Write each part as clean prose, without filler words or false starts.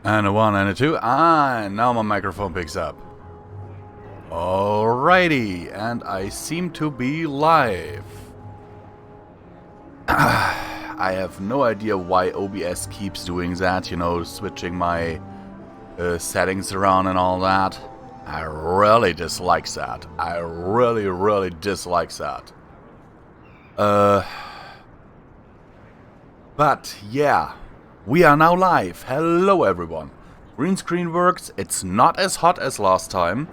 And a 1 and a 2. Now my microphone picks up. Alrighty, and I seem to be live. I have no idea why OBS keeps doing that, you know, switching my settings around and all that. I really dislike that. I really dislike that. But yeah, we are now live. Hello everyone. Green screen works, it's not as hot as last time.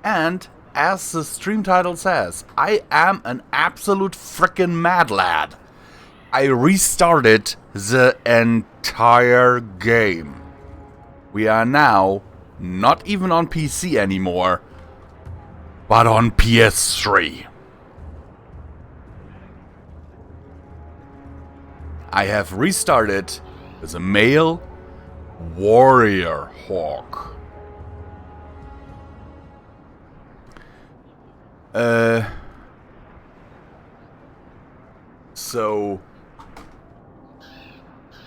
And as the stream title says, I am an absolute frickin' mad lad. I restarted the entire game. We are now not even on PC anymore, but on PS3. I have restarted as a male warrior hawk. So,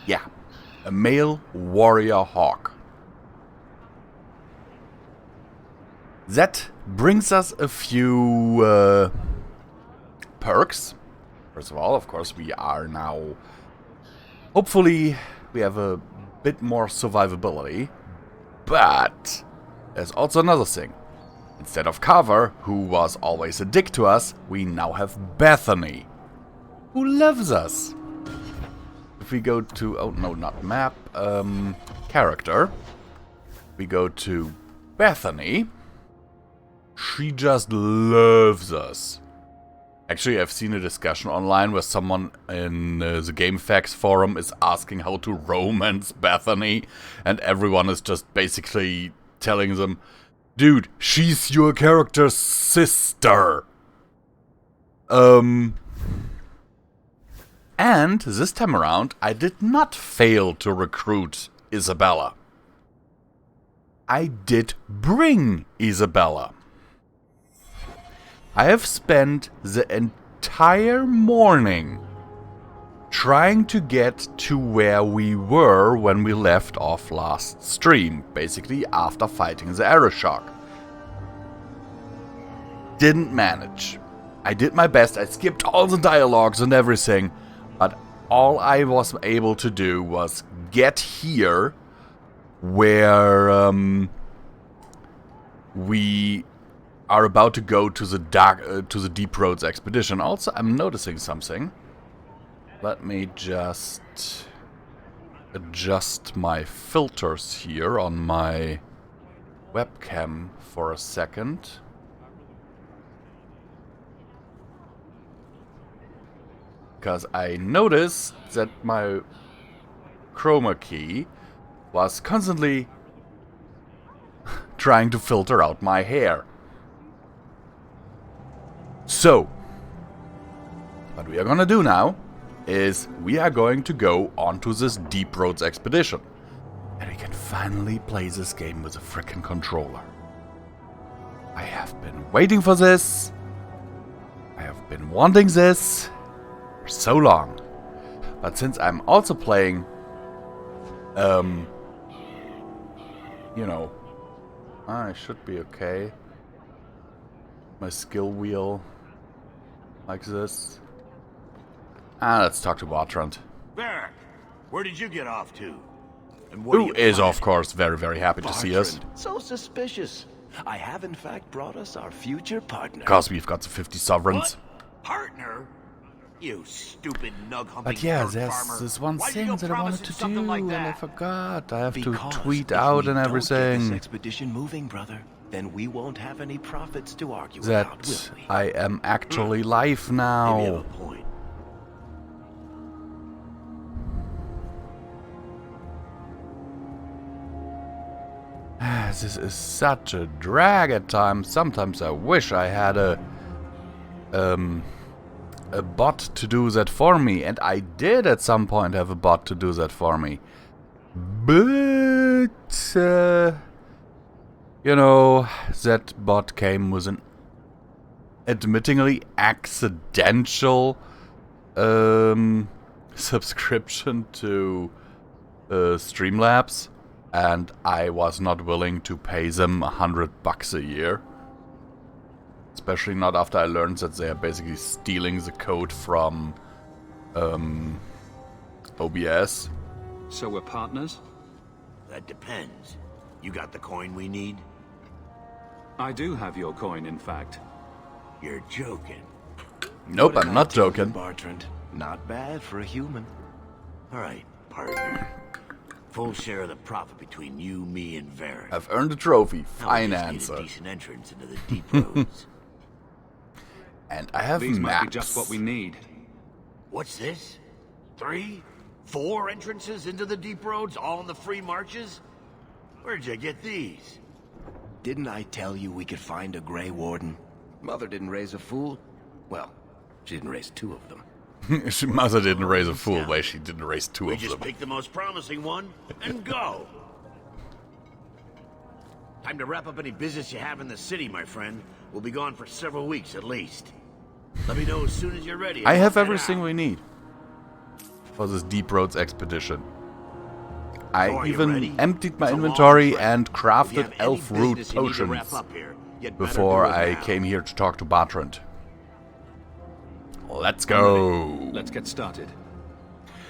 yeah, a male warrior hawk. That brings us a few perks. First of all, of course, we are now, hopefully, we have a bit more survivability. But there's also another thing. Instead of Carver, who was always a dick to us, we now have Bethany, who loves us. If we go to, oh no, not map, character. We go to Bethany. She just loves us. Actually, I've seen a discussion online where someone in the GameFAQs forum is asking how to romance Bethany, and everyone is just basically telling them, dude, she's your character's sister. And this time around, I did not fail to recruit Isabella. I did bring Isabella. I have spent the entire morning trying to get to where we were when we left off last stream, basically after fighting the Aeroshock. Didn't manage. I did my best, I skipped all the dialogues and everything, but all I was able to do was get here where we are about to go to the Deep Roads expedition. Also, I'm noticing something. Let me just adjust my filters here on my webcam for a second. Because I noticed that my chroma key was constantly trying to filter out my hair. So, what we are gonna do now is we are going to go onto this Deep Roads expedition. And we can finally play this game with a frickin' controller. I have been waiting for this. I have been wanting this for so long. But since I'm also playing, you know, I should be okay. My skill wheel, like this. Let's talk to Bertrand. Varric, where did you get off to? And Who is, of course, very happy to see us. So suspicious. I have, in fact, brought us our future partner. Because we've got the 50 sovereigns. What? Partner? You stupid nug-humping But yeah, bird there's farmer. this one Why'd you thing go that I wanted to promising something do, like and I that? forgot. I have to Because tweet if out we and don't get this everything. expedition moving, brother, then we won't have any profits to argue about, will That we? I am actually live Maybe you have now. a point. This is such a drag at times. Sometimes I wish I had a bot to do that for me, and I did at some point have a bot to do that for me. But you know, that bot came with an admittingly accidental subscription to Streamlabs. and I was not willing to pay them $100 a year. Especially not after I learned that they are basically stealing the code from OBS. So we're partners? That depends. You got the coin we need? I do have your coin, in fact. You're joking. Nope, What I'm did not I tell you, joking. Bertrand? Not bad for a human. All right, partner. Full share of the profit between you, me, and Varric. I've earned a trophy. Now Fine we just answer. need a decent entrance into the deep roads. And I have These maps. might be just what we need. What's this? 3? 4 entrances into the deep roads, all in the free marches? Where'd you get these? Didn't I tell you we could find a Grey Warden? Mother didn't raise a fool. Well, she didn't raise 2 of them. Mother didn't raise a fool, way she didn't raise 2 We of just them. pick the most promising one and go. Time to wrap up any business you have in the city, my friend. We'll be gone for several weeks at least. Let me know as soon as you're ready. I have Head everything out. we need for this Deep Roads expedition. I So are you even ready? emptied my It's a long inventory trek. and If you crafted have any elf root business you need to wrap potions up here, you'd better before do it I now. came here to talk to Bertrand. Let's go. Let's get started.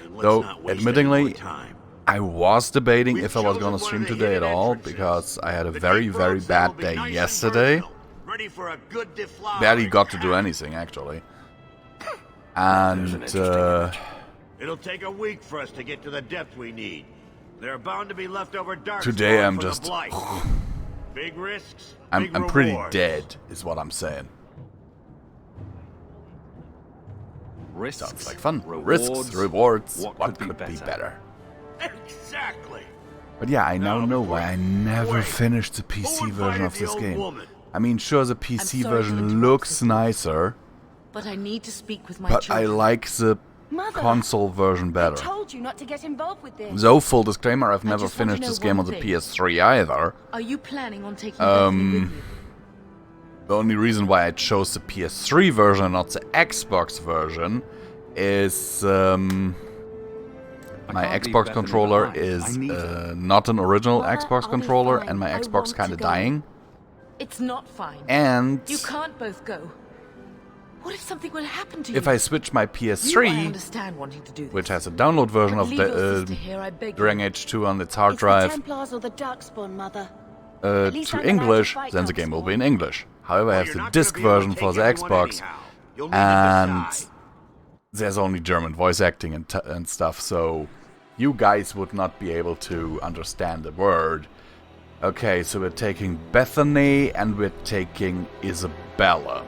And let's Though, not waste admittingly, any more time. I was debating We've if I was chosen gonna one stream of the today at hidden all, entrances. because I had a The very, deep very roads there will bad be day nice and yesterday. personal, ready for a good deflower. Barely got to do anything, actually. There's an And, interesting image. It'll take a week for us to get to the depth we need. There are bound to be leftover dark Today spawn I'm from the just- blight. Big risks, I'm big pretty rewards. dead, is what I'm saying. Risks, Sounds like fun. rewards, Risks, rewards, what could be better? Exactly. But yeah, I now No, know why I never wait. finished the Who PC would version fight of the this old game. woman? I mean, sure, the PC sorry to version interrupt, looks sister. nicer, But I need to speak with my but I children. like the Mother, console version I better. told you not to get involved with this. Though, full disclaimer, I've never just want to finished know this game on one the thing. PS3 either. Are you planning on taking Bethany with you? The only reason why I chose the PS3 version and not the Xbox version is my can't leave Xbox Bethany controller behind. is I need her. not an original Mother, Xbox I'll be controller, fine. and my I Xbox want kind of to go. dying. It's not fine. And You can't both go. What if something will happen to you? if I switch my I PS3, understand wanting to do this. which has a download version But of leave your the sister here, I beg Dragon you. Age 2 on its hard It's the drive Templars or the Darkspawn, Mother. At least to I'm allowed to English, fight then the game will be in Darkspawn. English. However, I Well, have you're the not gonna disc be able to version for take the everyone Xbox, anyhow. You'll need to and decide. there's only German voice acting and stuff, so you guys would not be able to understand the word. Okay, so we're taking Bethany and we're taking Isabella.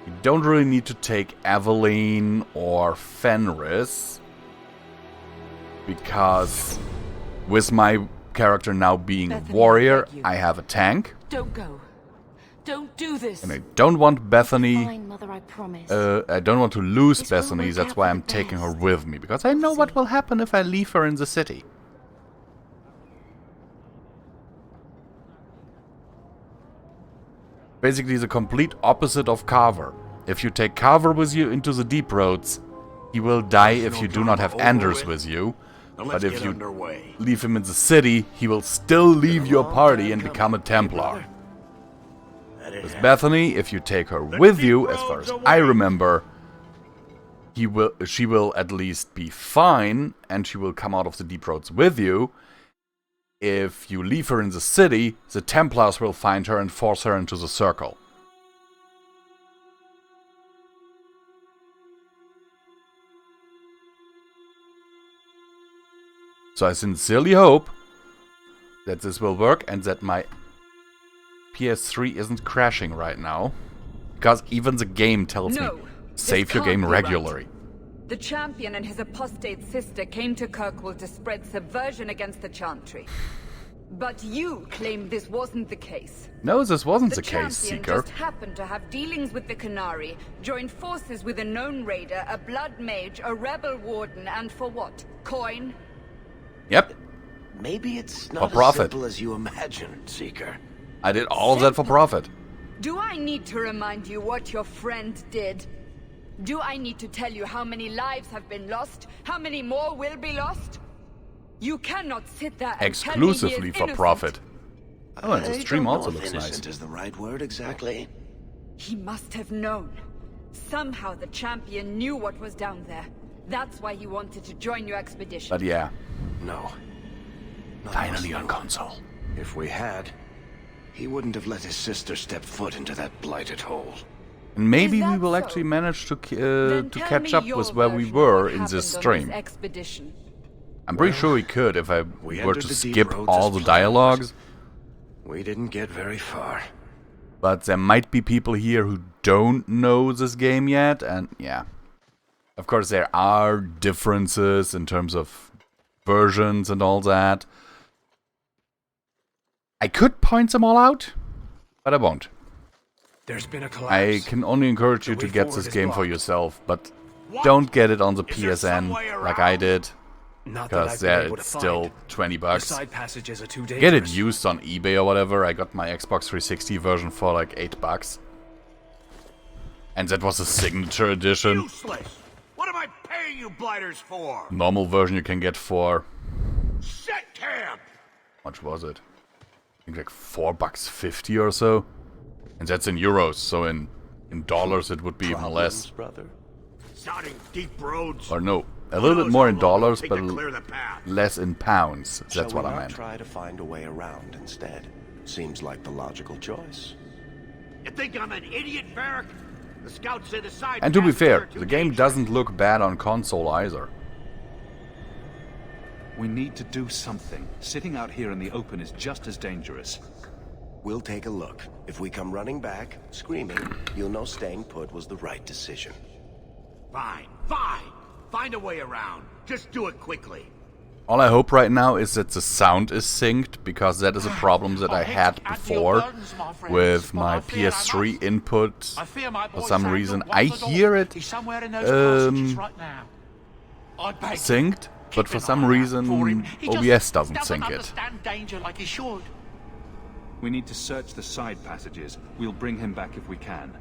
We don't really need to take Evelyn or Fenris, because with my character now being a Bethany, I warrior, beg you. I have a tank, Don't go. Don't do this. and I don't want Bethany. Fine, Mother, I promise. I don't want to lose This will Bethany, work that's out why for I'm the taking her best. with me, because I know what will happen if I leave her in the city. Basically the complete opposite of Carver. If you take Carver with you into the deep roads, he will die if you do not have Anders with you. Now But let's if get you underway. leave him in the city, he will still leave your long party time and coming, become a eh, Templar. brother? That it With happens. Bethany, if you take her with you, as far as I away. remember, she will at least be fine, and she will come out of the deep roads with you. If you leave her in the city, the Templars will find her and force her into the circle. So I sincerely hope that this will work and that my PS3 isn't crashing right now. Because even the game tells No, me, this save your can't game be right. regularly. The champion and his apostate sister came to Kirkwall to spread subversion against the Chantry. But you claim this wasn't the case. No, this wasn't The the case, champion Seeker. just happened to have dealings with the Canary, joined forces with a known raider, a blood mage, a rebel warden, and for what? Coin? Yep, Maybe it's not as profit. simple as you imagine, Seeker. I did all of that for profit. Do I need to remind you what your friend did? Do I need to tell you how many lives have been lost? How many more will be lost? You cannot sit there and exclusively for profit. Oh, and the stream also looks nice. Innocent is the right word exactly. He must have known. Somehow the champion knew what was down there. That's why he wanted to join your expedition. But yeah, No. Not finally us. on console. If we had, he wouldn't have let his sister step foot into that blighted hole. And maybe Is we that will so? actually manage to Then tell catch me up your with where we version of were what in this happened stream. on expedition. I'm pretty sure we could if I We were entered to the deep skip roads all as the planned. dialogues. We didn't get very far. But there might be people here who don't know this game yet, and yeah. Of course, there are differences in terms of versions and all that. I could point them all out, but I won't. There's been a collapse. I can only encourage you The to way get forward this is game for blocked. yourself, but What? don't get it on the Is there some PSN way like around? I did, Not that because I've been able to it's still find. 20 The bucks. side passages are too dangerous. Get it used on eBay or whatever. I got my Xbox 360 version for like 8 bucks. And that was a signature edition. Useless! What am I paying you blighters for? Normal version you can get for... Set camp! How much was it? I think like $4.50 or so. And that's in euros, so in dollars it would be even less. Brother. Sounding deep roads. Or no, a Who little bit knows more how in long dollars, it'll but take to clear the path. less in pounds. That's Shall what we I not meant. try to find a way around instead? Seems like the logical choice. You think I'm an idiot, Varric? The scouts say the side And to be passages are fair, too the game dangerous. doesn't look bad on console either. We need to do something. Sitting out here in the open is just as dangerous. We'll take a look. If we come running back, screaming, you'll know staying put was the right decision. Fine, fine. Find a way around. Just do it quickly. All I hope right now is that the sound is synced, because that is a problem that I had before with my PS3 input. For some reason, I hear it synced, but for some reason OBS doesn't sync it. We need to search the side passages. We'll bring him back if we can.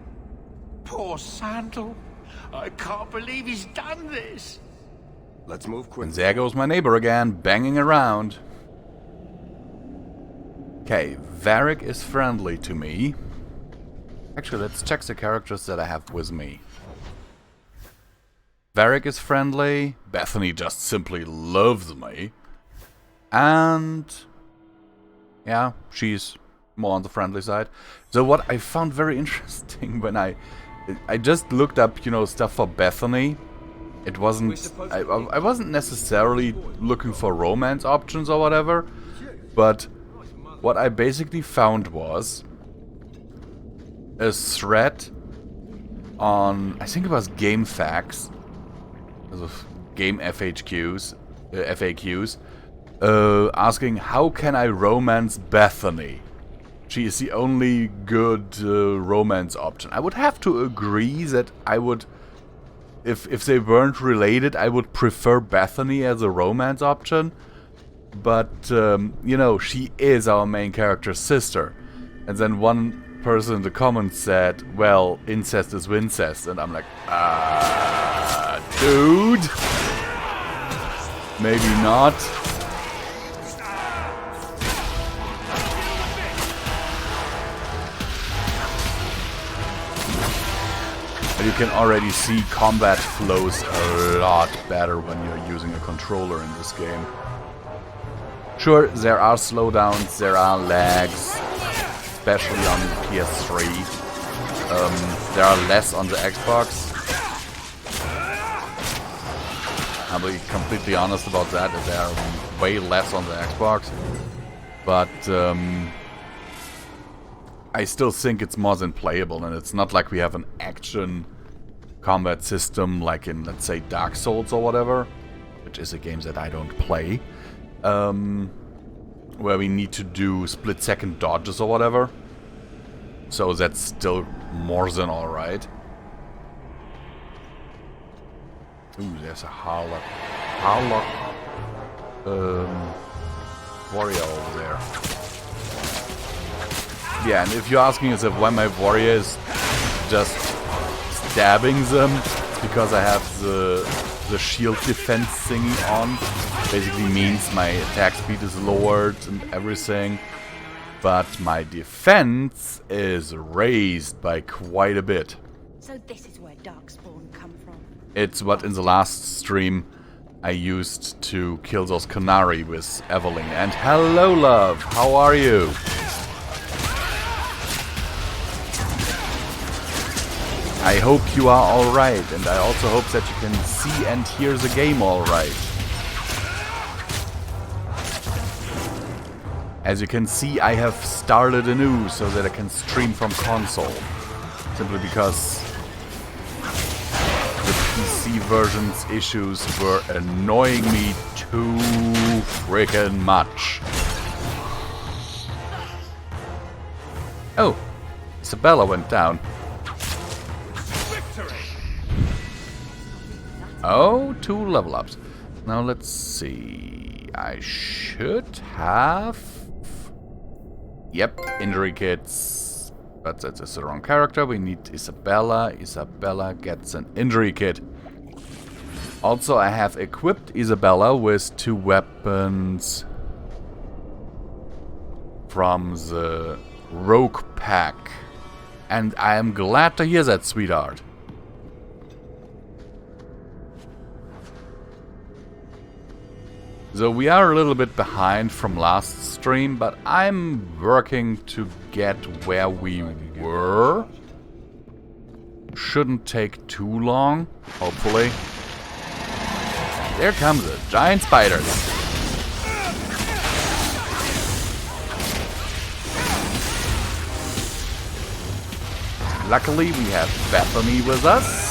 Poor Sandal. I can't believe he's done this. Let's move And quickly. there goes my neighbor again, banging around. Okay, Varric is friendly to me. Actually, let's check the characters that I have with me. Varric is friendly. Bethany just simply loves me. And... yeah, she's more on the friendly side. So what I found very interesting when I just looked up, you know, stuff for Bethany. It wasn't... I wasn't necessarily looking for romance options or whatever. But what I basically found was a thread on... I think it was GameFAQs. Game FAQs. Asking, how can I romance Bethany? She is the only good romance option. I would have to agree that I would... If they weren't related, I would prefer Bethany as a romance option. But, you know, she is our main character's sister. And then one person in the comments said, well, incest is wincest. And I'm like, dude? Maybe not. But you can already see combat flows a lot better when you're using a controller in this game. Sure, there are slowdowns, there are lags, especially on the PS3. There are less on the Xbox. I'll be completely honest about that, there are way less on the Xbox. But I still think it's more than playable, and it's not like we have an action combat system like in, let's say, Dark Souls or whatever, which is a game that I don't play, where we need to do split-second dodges or whatever. So that's still more than alright. Ooh, there's a Harlock warrior over there. Yeah, and if you're asking yourself why my warrior is just stabbing them, it's because I have the the shield defense thingy on. Basically means my attack speed is lowered and everything. But my defense is raised by quite a bit. So this is where Darkspawn come from. It's what in the last stream I used to kill those Canary with Evelyn. And hello, love! How are you? I hope you are alright, and I also hope that you can see and hear the game alright. As you can see, I have started anew so that I can stream from console. Simply because the PC version's issues were annoying me too freaking much. Oh, Isabella went down. Oh, 2 level ups. Now let's see. I should have... Yep, injury kits. But that's the wrong character. We need Isabella. Isabella gets an injury kit. Also, I have equipped Isabella with 2 weapons from the Rogue Pack. And I am glad to hear that, sweetheart. So we are a little bit behind from last stream, but I'm working to get where we were. Shouldn't take too long, hopefully. There comes a giant spider. Luckily, we have Bethany with us.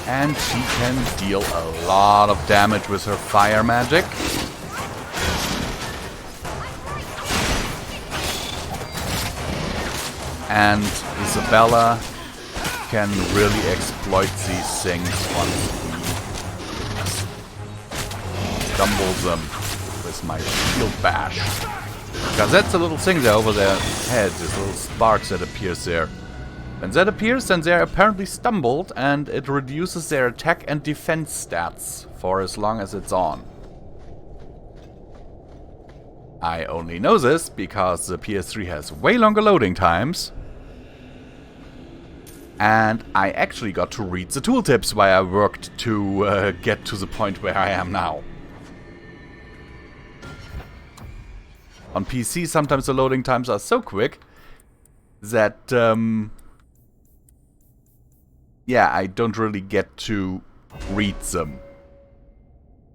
And she can deal a lot of damage with her fire magic. And Isabella can really exploit these things once we stumble them with my shield bash. Because that's the little thing there over their heads, this little sparks that appears there. When that appears, then they're apparently stumbled, and it reduces their attack and defense stats for as long as it's on. I only know this because the PS3 has way longer loading times. And I actually got to read the tooltips while I worked to get to the point where I am now. On PC, sometimes the loading times are so quick that... yeah, I don't really get to read them.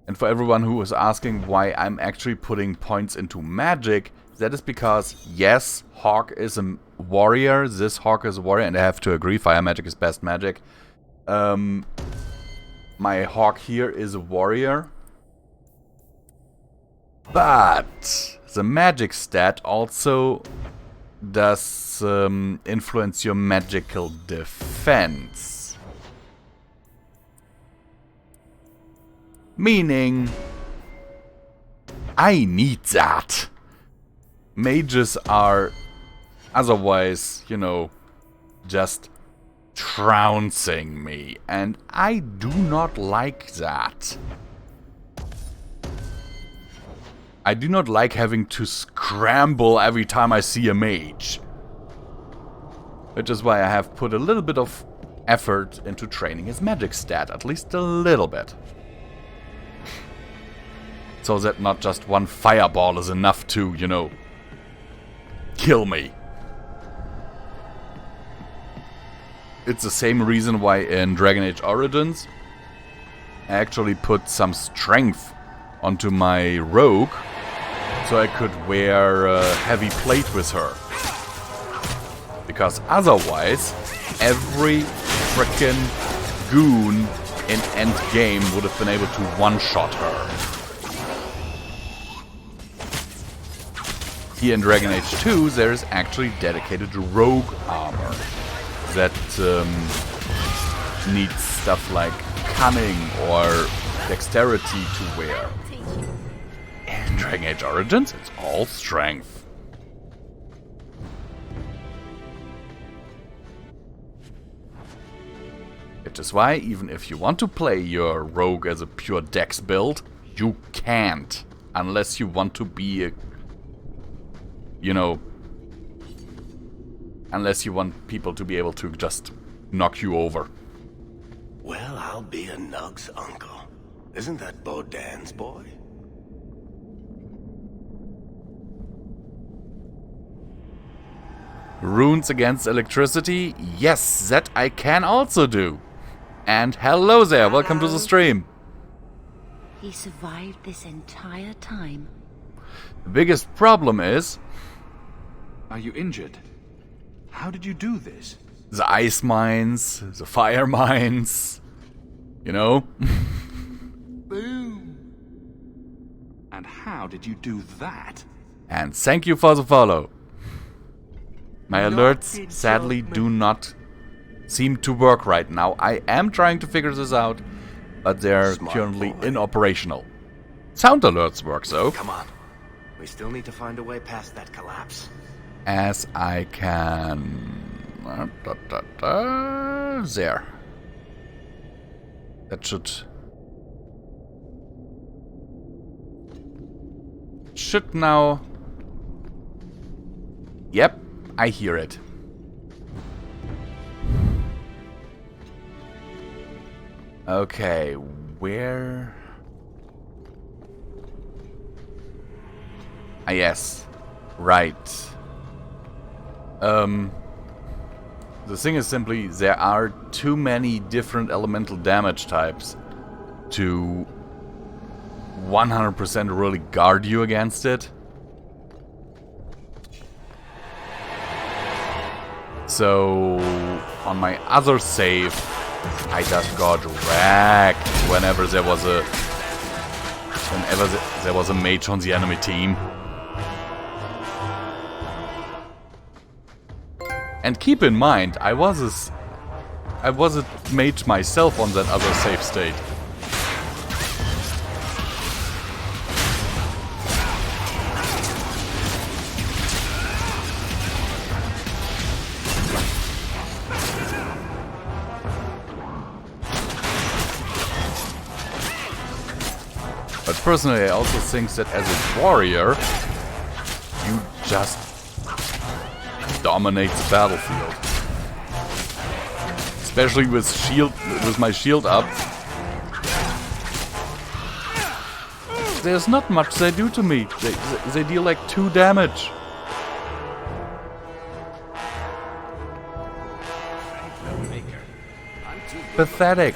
And for everyone who was asking why I'm actually putting points into magic, that is because, yes, Hawk is a warrior, this Hawk is a warrior, and I have to agree, fire magic is best magic. My Hawk here is a warrior. But the magic stat also does influence your magical defense. Meaning, I need that. Mages are otherwise, you know, just trouncing me. And I do not like that. I do not like having to scramble every time I see a mage. Which is why I have put a little bit of effort into training his magic stat, at least a little bit. So that not just one fireball is enough to, you know, kill me. It's the same reason why in Dragon Age Origins I actually put some strength onto my rogue so I could wear heavy plate with her. Because otherwise, every frickin' goon in endgame would have been able to one-shot her. Here in Dragon Age 2, there is actually dedicated rogue armor that needs stuff like cunning or dexterity to wear. In Dragon Age Origins, it's all strength. Which is why, even if you want to play your rogue as a pure dex build, you can't. Unless you want to be a... You know... Unless you want people to be able to just knock you over. Well, I'll be a Nug's uncle. Isn't that Bodan's boy? Runes against electricity? Yes, that I can also do. And hello there, welcome to the stream. He survived this entire time. The biggest problem is... Are you injured? How did you do this? the ice mines, the fire mines, you know? Boom! And how did you do that? And thank you for the follow. My alerts sadly do not seem to work right now. I am trying to figure this out, but they're currently inoperational. Sound alerts work though. Come on. We still need to find a way past that collapse. As I can... There. That should now... Yep, I hear it. Okay, where... Ah, yes. Right. The thing is simply, there are too many different elemental damage types to 100% really guard you against it. So, on my other save, I just got wrecked whenever there was a mage on the enemy team. And keep in mind, I was a mage myself on that other save state. But personally, I also think that as a warrior, you just dominate the battlefield. Especially with my shield up. There's not much they do to me. They deal like 2 damage. Pathetic.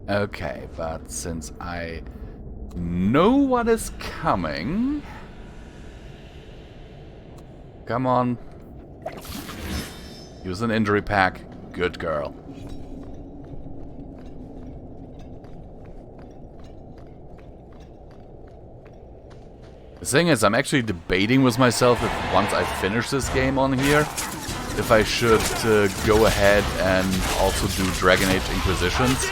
Okay, but since I know what is coming... Come on. Use an injury pack. Good girl. The thing is, I'm actually debating with myself if once I finish this game on here, if I should go ahead and also do Dragon Age Inquisitions.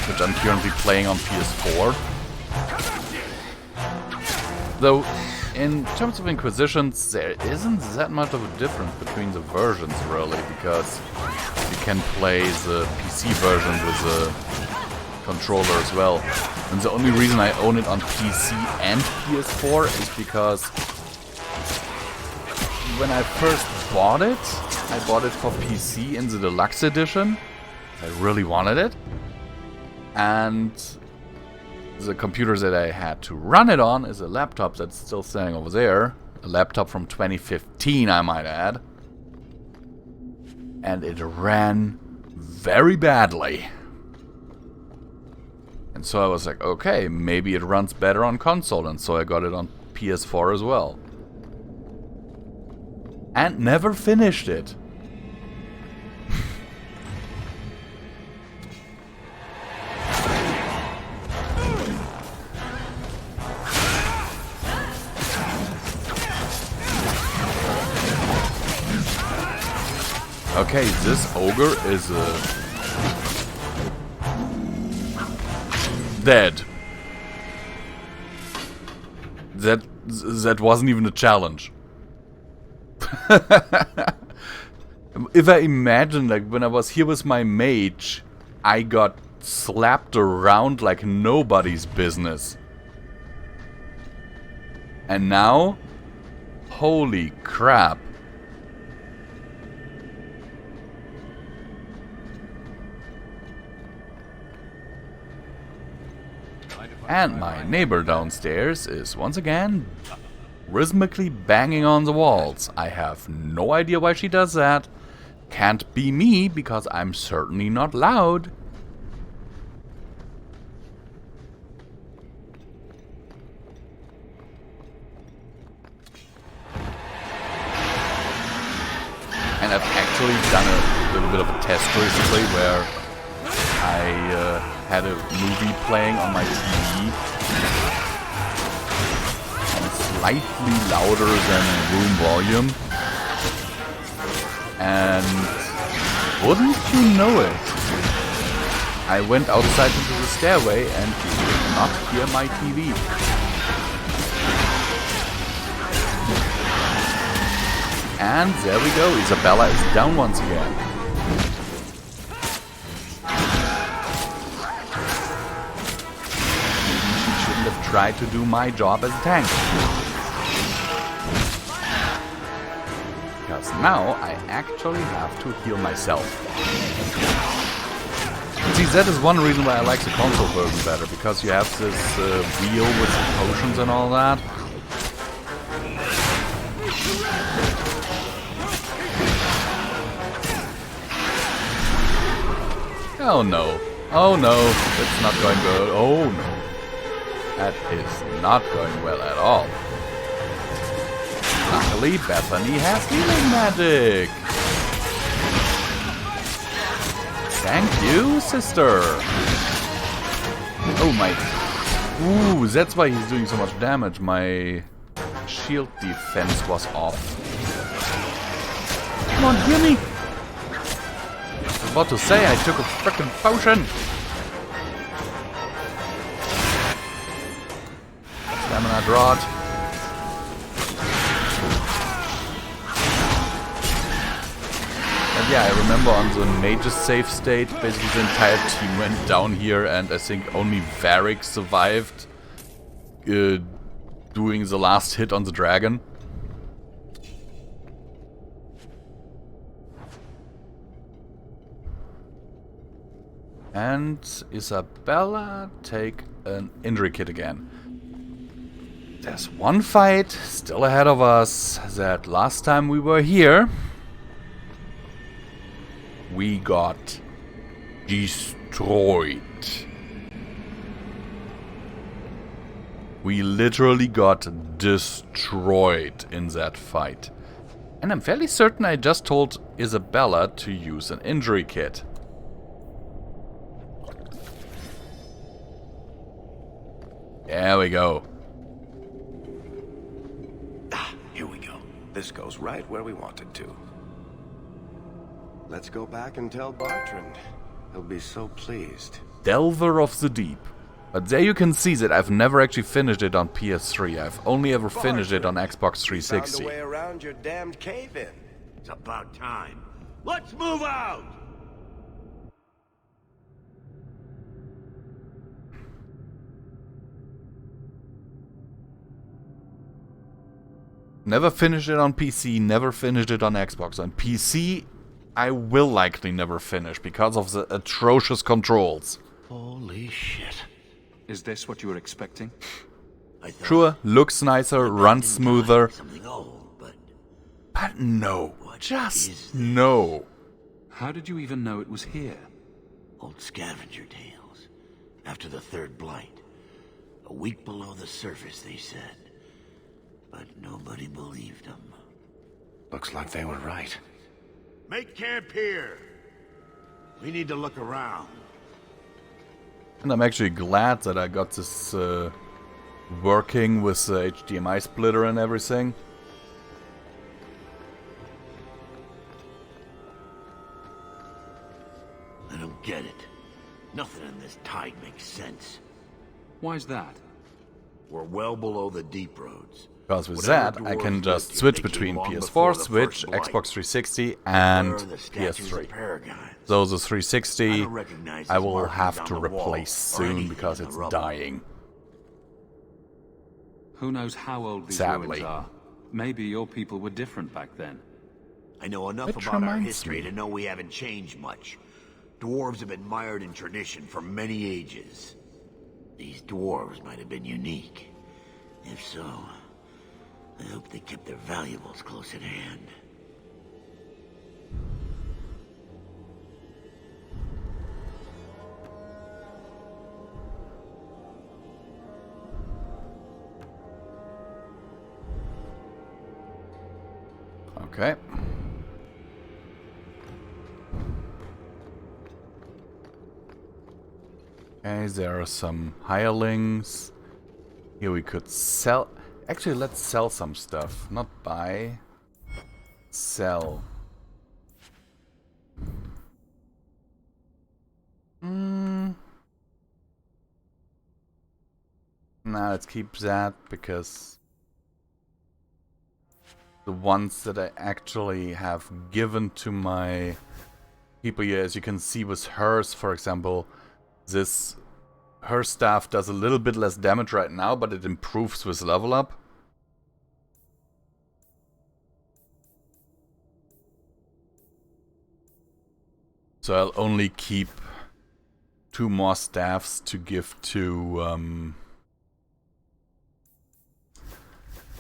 Which I'm currently playing on PS4. Though, in terms of Inquisitions, there isn't that much of a difference between the versions, really, because you can play the PC version with the controller as well. And the only reason I own it on PC and PS4 is because when I first bought it, I bought it for PC in the Deluxe Edition. I really wanted it. And the computer that I had to run it on is a laptop that's still sitting over there. A laptop from 2015, I might add. And it ran very badly. And so I was like, okay, maybe it runs better on console. And so I got it on PS4 as well. And never finished it. Okay, this ogre is dead. That wasn't even a challenge. If I imagine, like, when I was here with my mage, I got slapped around like nobody's business. And now? Holy crap. And my neighbor downstairs is once again rhythmically banging on the walls. I have no idea why she does that. Can't be me, because I'm certainly not loud. And I've actually done a little bit of a test recently where I had a movie playing on my TV. And slightly louder than room volume. And wouldn't you know it, I went outside into the stairway and did not hear my TV. And there we go, Isabella is down once again. Maybe she shouldn't have tried to do my job as a tank. Because now I actually have to heal myself. See, that is one reason why I like the console version better, because you have this wheel with the potions and all that. Oh no. Oh no. It's not going good. Oh no. That is not going well at all. Luckily, Bethany has healing magic. Thank you, sister. Oh my. Ooh, that's why he's doing so much damage. My shield defense was off. Come on, heal me. I was about to say I took a frickin' potion. Stamina drought. And yeah, I remember on the major save state, basically the entire team went down here, and I think only Varric survived doing the last hit on the dragon. And Isabella, take an injury kit again. There's one fight still ahead of us. That last time we were here, we got destroyed. We literally got destroyed in that fight. And I'm fairly certain I just told Isabella to use an injury kit. There we go. Ah, here we go. This goes right where we wanted to. Let's go back and tell Bartrand. He'll be so pleased. Delver of the Deep. But there you can see that I've never actually finished it on PS3. I've only ever finished it on Xbox 360. Found a way around your damned cave-in. It's about time. Let's move out! Never finished it on PC, never finished it on Xbox. On PC, I will likely never finish because of the atrocious controls. Holy shit. Is this what you were expecting? I thought Sure, looks nicer, runs smoother, something old, but no, What is just this? no. How did you even know it was here? old scavenger tales. After the third blight. A week below the surface, they said. But nobody believed them. Looks like they were right. Make camp here. We need to look around. And I'm actually glad that I got this working with the HDMI splitter and everything. I don't get it. Nothing in this tide makes sense. Why's that? We're well below the deep roads. Because with Whatever that, I can dwarves just lived switch here, they between came long PS4, before the Switch, First Blight. Xbox 360, and Where are the statues of PS3. Paragons? So the I 360, don't recognize I these will markings have on to the wall replace or soon anything because in the it's rubble. dying. Who knows how old these Sadly. ruins are? Maybe your people were different back then. I know enough Which about our reminds history me. to know we haven't changed much. Dwarves have been mired in tradition for many ages. These dwarves might have been unique. If so, I hope they kept their valuables close at hand. Okay. Okay, there are some hirelings. Here we could sell... Actually, let's sell some stuff. Not buy. Sell. Nah, let's keep that because the ones that I actually have given to my people here, as you can see with hers, for example, her staff does a little bit less damage right now, but it improves with level up. So I'll only keep 2 more staffs to give to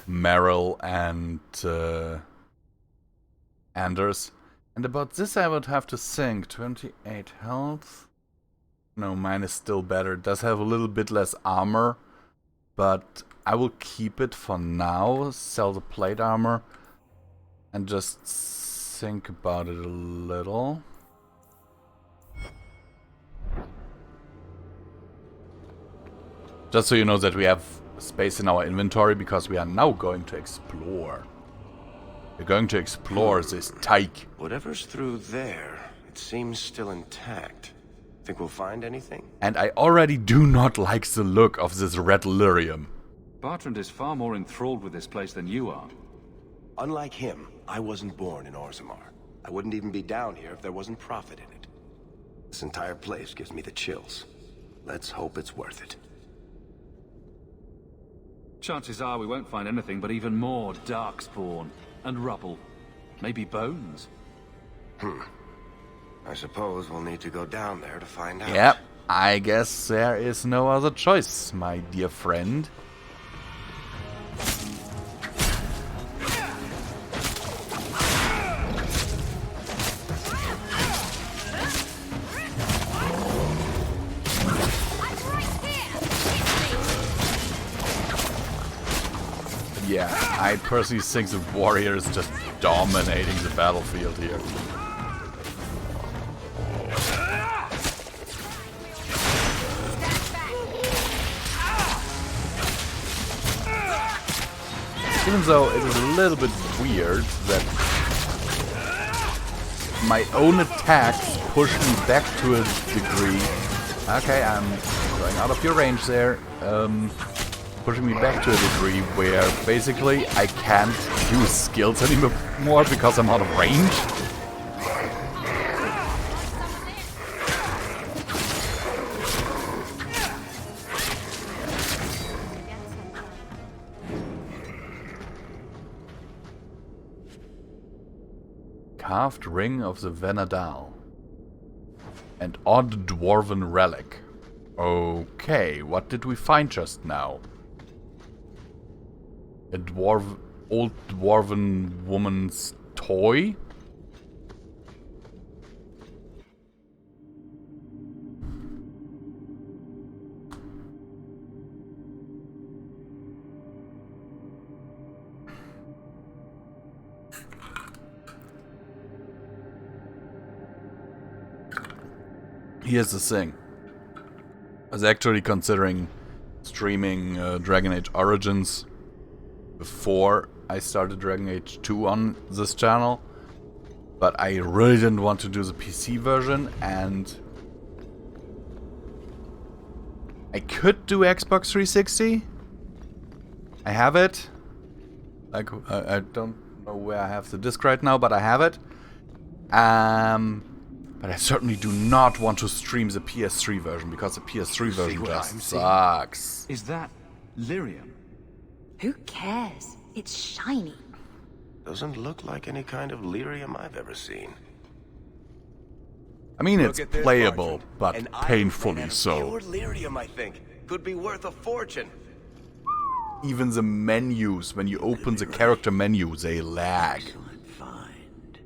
Meryl and Anders. And about this I would have to think. 28 health. No, mine is still better. It does have a little bit less armor, but I will keep it for now. Sell the plate armor and just think about it a little. Just so you know that we have space in our inventory because we are now going to explore. We're going to explore this Teich. Whatever's through there, it seems still intact. Think we'll find anything? And I already do not like the look of this red lyrium. Bartrand is far more enthralled with this place than you are. Unlike him, I wasn't born in Orzammar. I wouldn't even be down here if there wasn't profit in it. This entire place gives me the chills. Let's hope it's worth it. Chances are we won't find anything but even more darkspawn and rubble. Maybe bones. I suppose we'll need to go down there to find out. Yep, I guess there is no other choice, my dear friend. Yeah, I personally think the warrior is just dominating the battlefield here. Even though it is a little bit weird that my own attacks push me back to a degree. Okay, I'm going out of your range there. Pushing me back to a degree where basically I can't use skills anymore because I'm out of range. Carved ring of the Venadal. And odd dwarven relic. Okay, what did we find just now? A old dwarven woman's toy? Here's the thing. I was actually considering streaming Dragon Age Origins before I started Dragon Age 2 on this channel, but I really didn't want to do the PC version, and I could do Xbox 360. I have it. Like, I don't know where I have the disc right now, but I have it. But I certainly do not want to stream the PS3 version, because the PS3 version just sucks. Is that lyrium? Who cares? It's shiny. Doesn't look like any kind of lyrium I've ever seen. I mean, it's Look at this, playable, Bartram. but An item painfully made out of so. Pure lyrium, I think. Could be worth a fortune. Even the menus, when you open the character menu, they lag. Excellent find.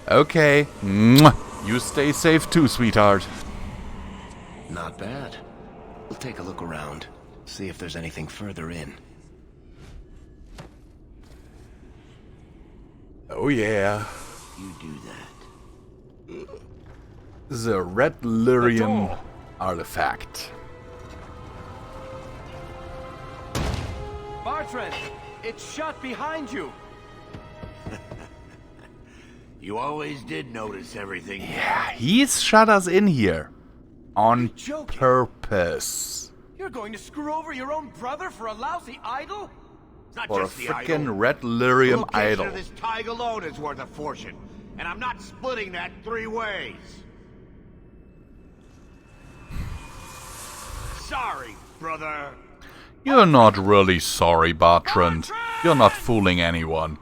Okay. Mwah. You stay safe too, sweetheart. Not bad. We'll take a look around. See if there's anything further in. Oh yeah. You do that. The red lyrium artifact. Bartram! It's shut behind you! You always did notice everything. Yeah, he's shut us in here. On joking. purpose. You're going to screw over your own brother for a lousy idol? It's not For a just the frickin' idol. red The lyrium location idol. of this tag alone is worth a fortune, and I'm not splitting that 3 ways. Sorry, brother. You're not really sorry, Bertrand. You're not fooling anyone.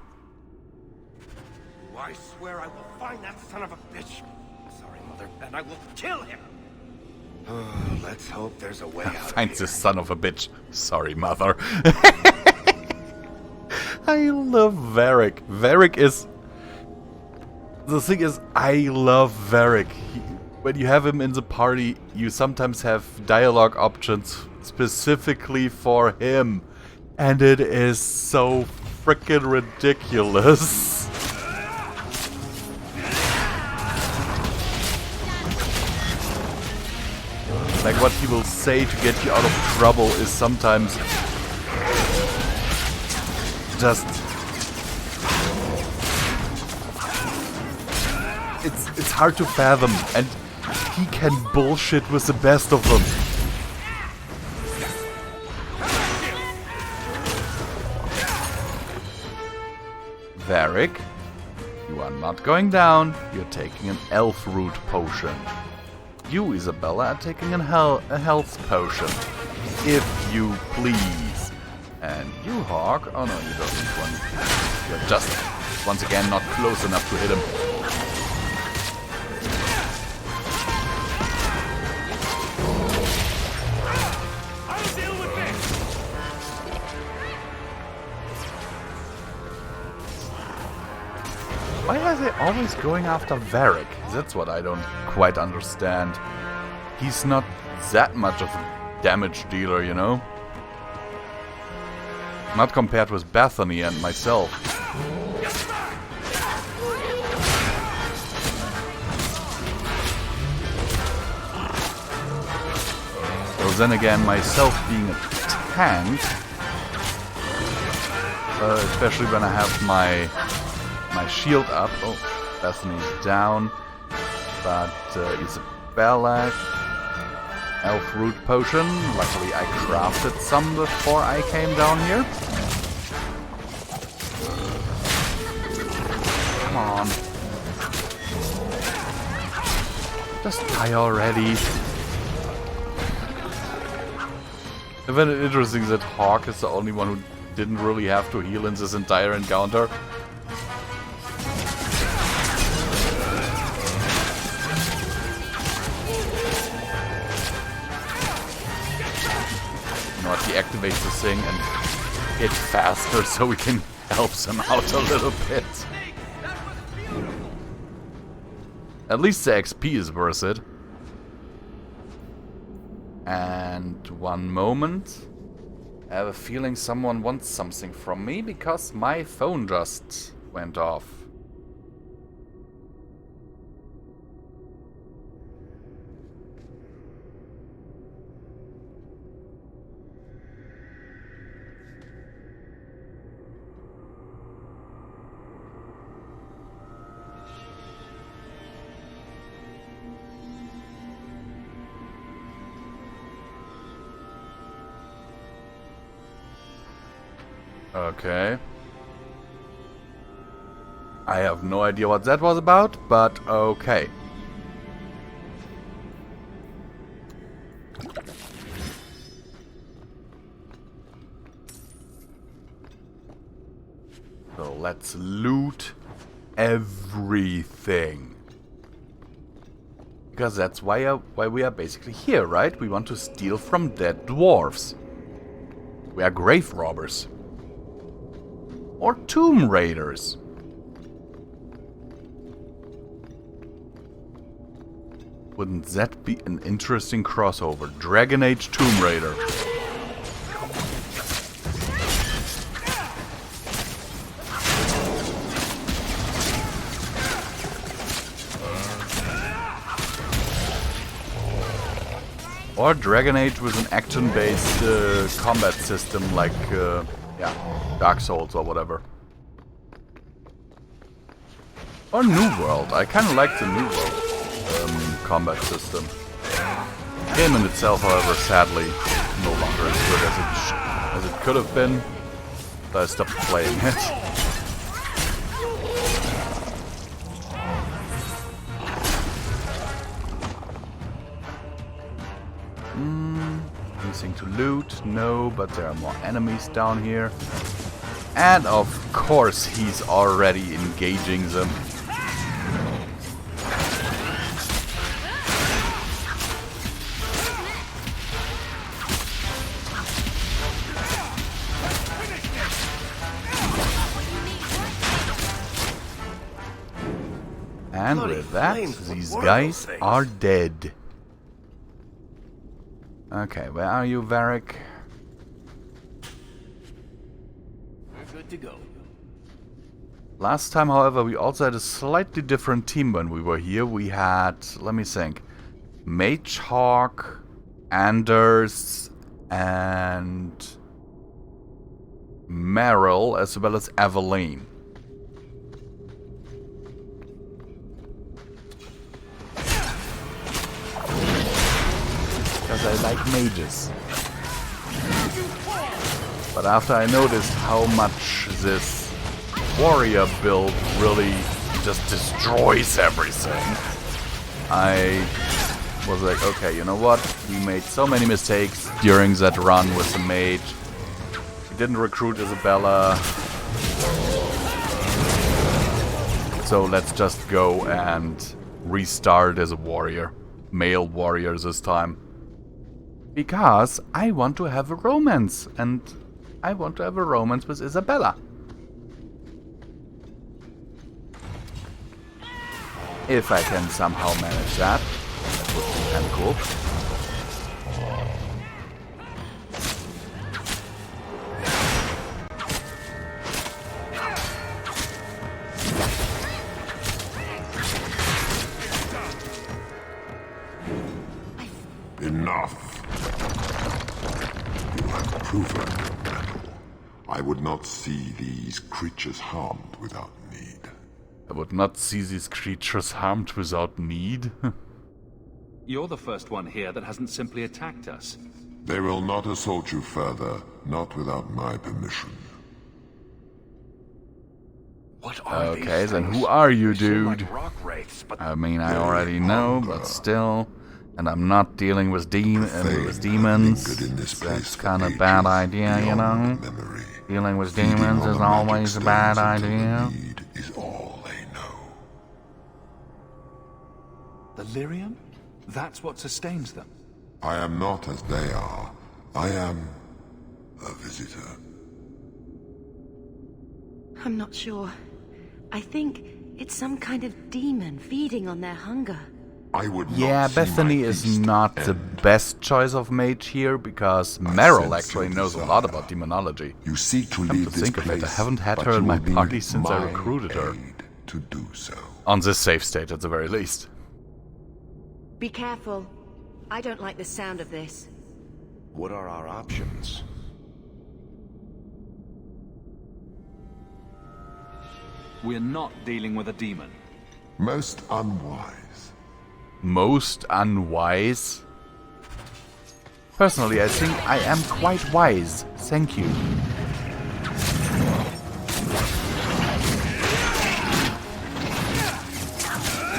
I swear I will find that son of a bitch. Sorry, Mother, and I will kill him. Let's hope there's a way out. Find this son of a bitch. Sorry, mother. I love Varric. Varric is... The thing is, I love Varric. When you have him in the party, you sometimes have dialogue options specifically for him. And it is so freaking ridiculous. Like, what he will say to get you out of trouble is sometimes just... It's hard to fathom, and he can bullshit with the best of them. Varric, you are not going down. You're taking an elf root potion. You, Isabella, are taking a health potion. If you please. And you, Hawk... Oh no, you don't need one. You're just, once again, not close enough to hit him. I'll deal with this! Why are they always going after Varric? That's what I don't quite understand. He's not that much of a damage dealer, you know? Not compared with Bethany and myself. So then again, myself being a tank, especially when I have my shield up. Oh, Bethany's down. But Isabella, Elf Root Potion. Luckily I crafted some before I came down here. Come on. Just die already. I find it interesting that Hawk is the only one who didn't really have to heal in this entire encounter. He activates the thing and hit faster so we can help them out a little bit. At least the XP is worth it. And one moment. I have a feeling someone wants something from me because my phone just went off. Okay. I have no idea what that was about, but okay. So let's loot everything. Because that's why we are basically here, right? We want to steal from dead dwarves. We are grave robbers. Or tomb raiders. Wouldn't that be an interesting crossover? Dragon Age Tomb Raider. Or Dragon Age with an action-based combat system like, yeah, Dark Souls or whatever. Or New World. I kind of like the New World combat system. The game in itself, however, sadly, no longer as good as it could have been. So I stopped playing it. Anything to loot? No, but there are more enemies down here. And of course he's already engaging them. And with that, these guys are dead. Okay, where are you, Varric? We're good to go. Last time, however, we also had a slightly different team when we were here. We had, let me think, Mage Hawk, Anders, and Meryl, as well as Eveline. Because I like mages. But after I noticed how much this warrior build really just destroys everything, I was like, okay, you know what? We made so many mistakes during that run with the mage. We didn't recruit Isabella. So let's just go and restart as a warrior. Male warrior this time. Because I want to have a romance, and I want to have a romance with Isabella. If I can somehow manage that, that would be kind of cool. Enough. You have proven your mettle. I would not see these creatures harmed without need. I would not see these creatures harmed without need. You're the first one here that hasn't simply attacked us. They will not assault you further, not without my permission. What are Okay, these then things? who are you, They seem dude? like rock wraiths, but I mean, I already know, but still. And I'm not dealing with, Thane demons. lingered in this place That's for kind of ages, bad idea, you know? beyond memory. Dealing with Feeding demons on is the magic always a bad stones until the idea. need is all they know. The lyrium? That's what sustains them. I am not as they are. I am a visitor. I'm not sure. I think it's some kind of demon feeding on their hunger. I would not Yeah, see my Bethany is feast not the end. best choice of mage here, because Meryl sense actually your knows a desire. lot about demonology. You seek to Come leave to this think of place, it, I haven't had but her in you my will party need since I my recruited her. aid to do so. On this safe state, at the very least. Be careful. I don't like the sound of this. what are our options? We're not dealing with a demon. Most unwise. Most unwise? Personally, I think I am quite wise. Thank you.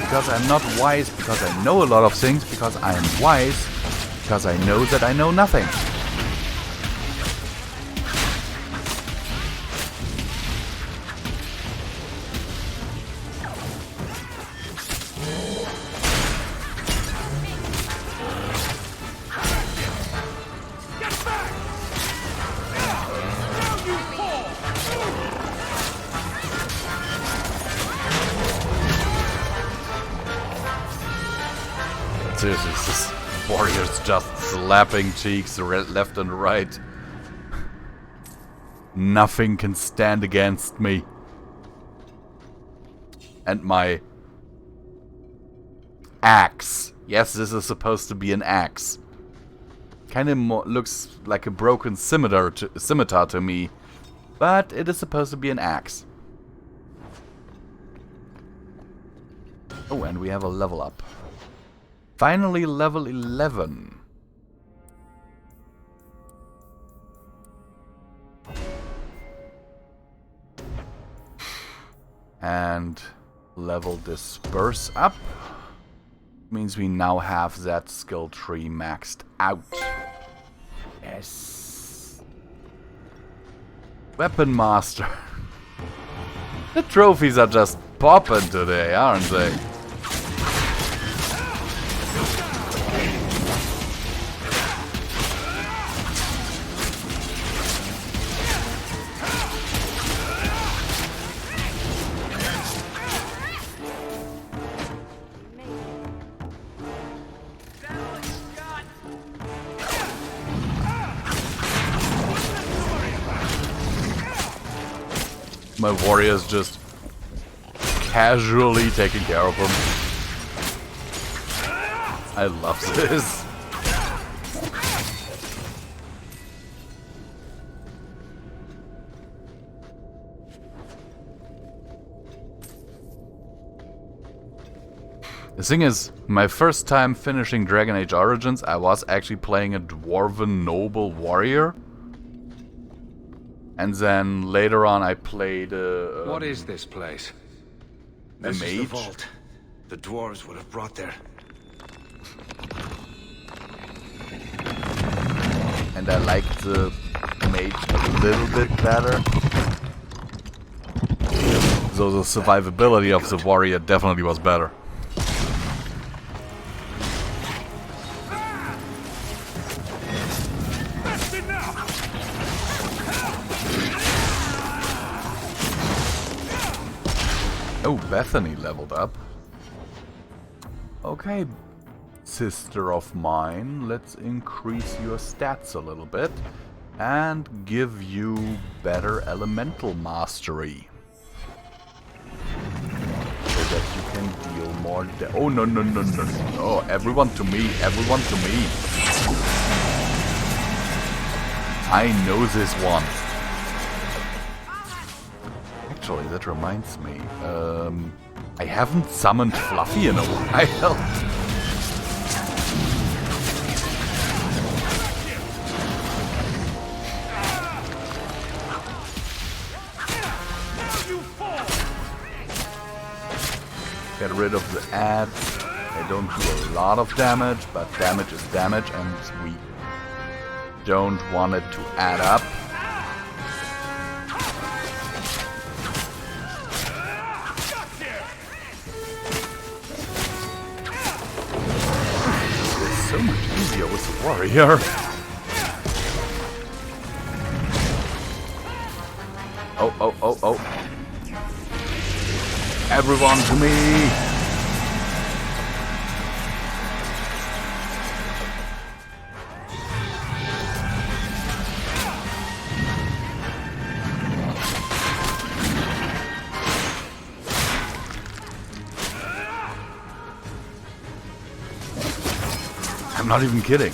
because I'm not wise because I know a lot of things, because I am wise because I know that I know nothing. Seriously, this warrior's just slapping cheeks left and right. Nothing can stand against me. And my axe. Yes, this is supposed to be an axe. Kind of looks like a broken scimitar to me. But it is supposed to be an axe. Oh, and we have a level up. Finally, level 11. And level disperse up. Means we now have that skill tree maxed out. Yes. Weapon Master. The trophies are just popping today, aren't they? My warrior's just casually taking care of him. I love this. The thing is, my first time finishing Dragon Age Origins, I was actually playing a dwarven noble warrior. And then later on I played what is this place? This is the vault. The dwarves would have brought their... And I liked the mage a little bit better. So the survivability of the warrior definitely was better. Oh, Bethany leveled up. Okay, sister of mine, let's increase your stats a little bit and give you better elemental mastery. So that you can deal more oh, no, no, no, no, no. Everyone to me, everyone to me. I know this one. Actually, that reminds me. I haven't summoned Fluffy in a while. Get rid of the ads. They don't do a lot of damage, but damage is damage, and we don't want it to add up. So much easier with the warrior. Oh, oh, oh, oh. Everyone to me. I'm not even kidding.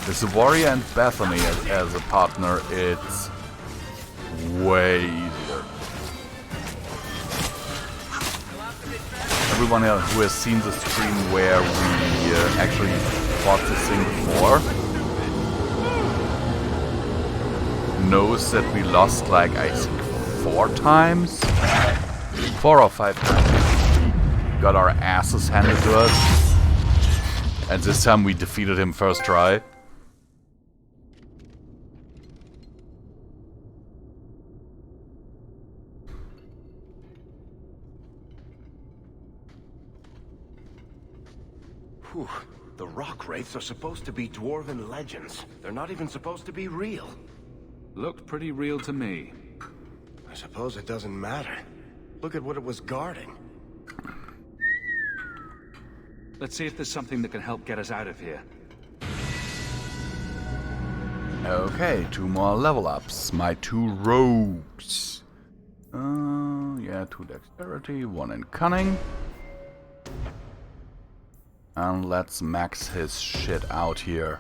With the warrior and Bethany as a partner, it's way easier. Everyone who has seen the stream where we actually fought this thing before knows that we lost like, I think, 4 times. 4 or 5 times we got our asses handed to us. And this time we defeated him first try. Whew. The rock wraiths are supposed to be dwarven legends. They're not even supposed to be real. Looked pretty real to me. I suppose it doesn't matter. Look at what it was guarding. Let's see if there's something that can help get us out of here. Okay, 2 more level ups. My 2 rogues. Yeah, 2 dexterity, 1 in cunning. And let's max his shit out here.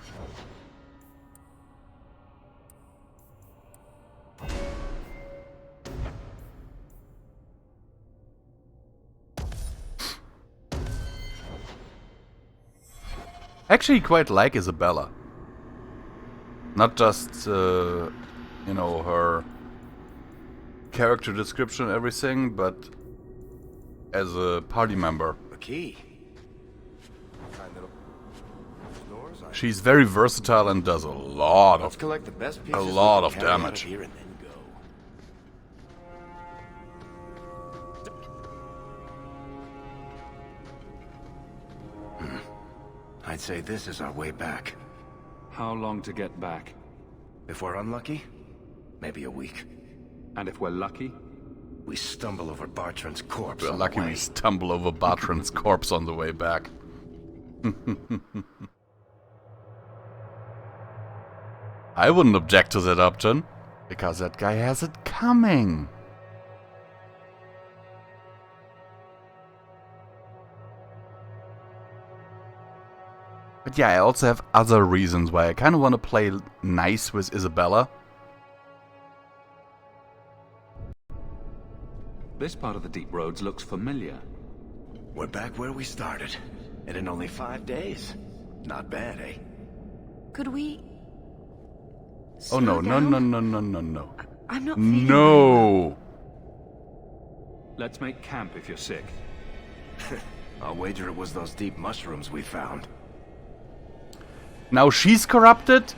Actually quite like Isabella. Not just, you know, her character description and everything, but as a party member. A key. She's very versatile and does a lot Let's of collect the best pieces of we can out damage. here and then go. I'd say this is our way back. How long to get back? If we're unlucky, maybe a week. And if we're lucky? We stumble over Bartran's corpse We're on lucky the way. we stumble over Bartran's corpse on the way back. I wouldn't object to that option, because that guy has it coming. But yeah, I also have other reasons why I kind of want to play nice with Isabella. This part of the deep roads looks familiar. We're back where we started. And in only 5 days. Not bad, eh? Could we... Oh no, slow no, down? no, no, no, no, no. I'm not feeling No! Let's make camp if you're sick. I'll wager it was those deep mushrooms we found. Now she's corrupted?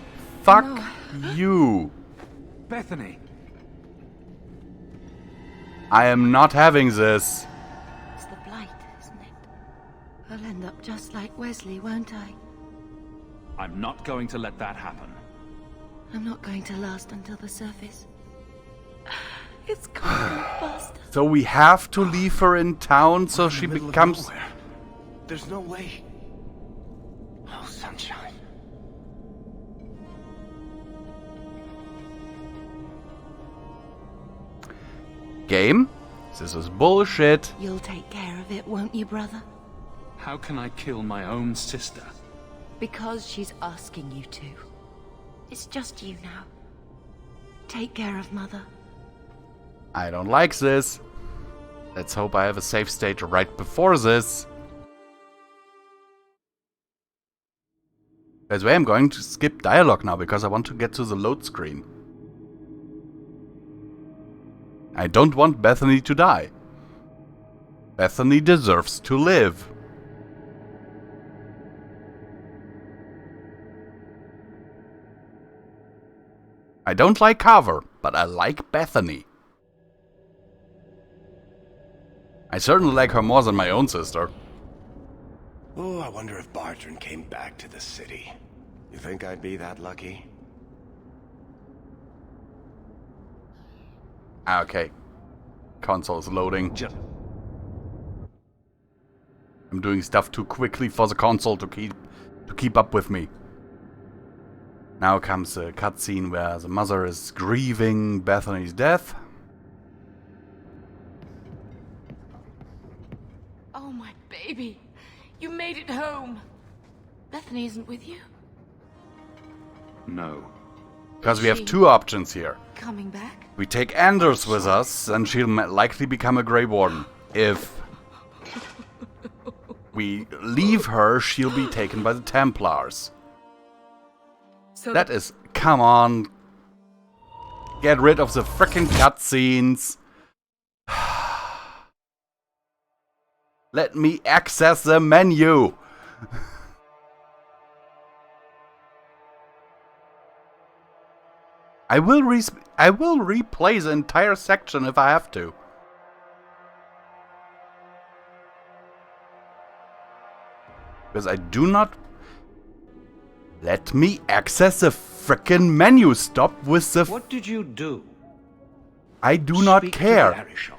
Fuck you. Bethany! I am not having this. It's the blight, isn't it? I'll end up just like Wesley, won't I? I'm not going to let that happen. I'm not going to last until the surface. It's gone faster. So we have to leave her in town so We're in she the middle of becomes... nowhere. There's no way. Oh, sunshine. Game? This is bullshit. You'll take care of it, won't you, brother? How can I kill my own sister? Because she's asking you to. It's just you now. Take care of Mother. I don't like this. Let's hope I have a save state right before this. By the way, I'm going to skip dialogue now because I want to get to the load screen. I don't want Bethany to die. Bethany deserves to live. I don't like Carver, but I like Bethany. I certainly like her more than my own sister. Oh, I wonder if Bartran came back to the city. You think I'd be that lucky? Okay. Console's loading. I'm doing stuff too quickly for the console to keep up with me. Now comes a cutscene where the mother is grieving Bethany's death. Oh, my baby. You made it home. Bethany isn't with you? No. Because we have two options here. Coming back? We take Anders with us, and she'll likely become a Grey Warden. If we leave her, she'll be taken by the Templars. So That is... Come on. Get rid of the frickin' cutscenes. Let me access the menu. I will replay the entire section if I have to. Because I do not... Let me access the frickin' menu. Stop with the... What did you do? I do not Speak to care. the Arishok.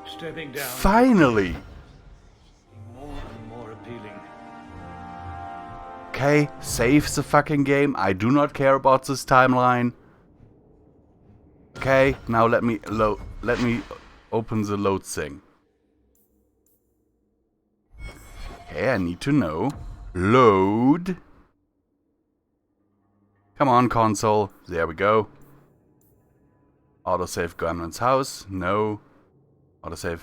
Stepping down. Finally. More and more appealing. Okay, save the fucking game. I do not care about this timeline. Okay, now let me open the load thing. Okay, I need to know. Load. Come on, console. There we go. Autosave Gunman's house. No. Autosave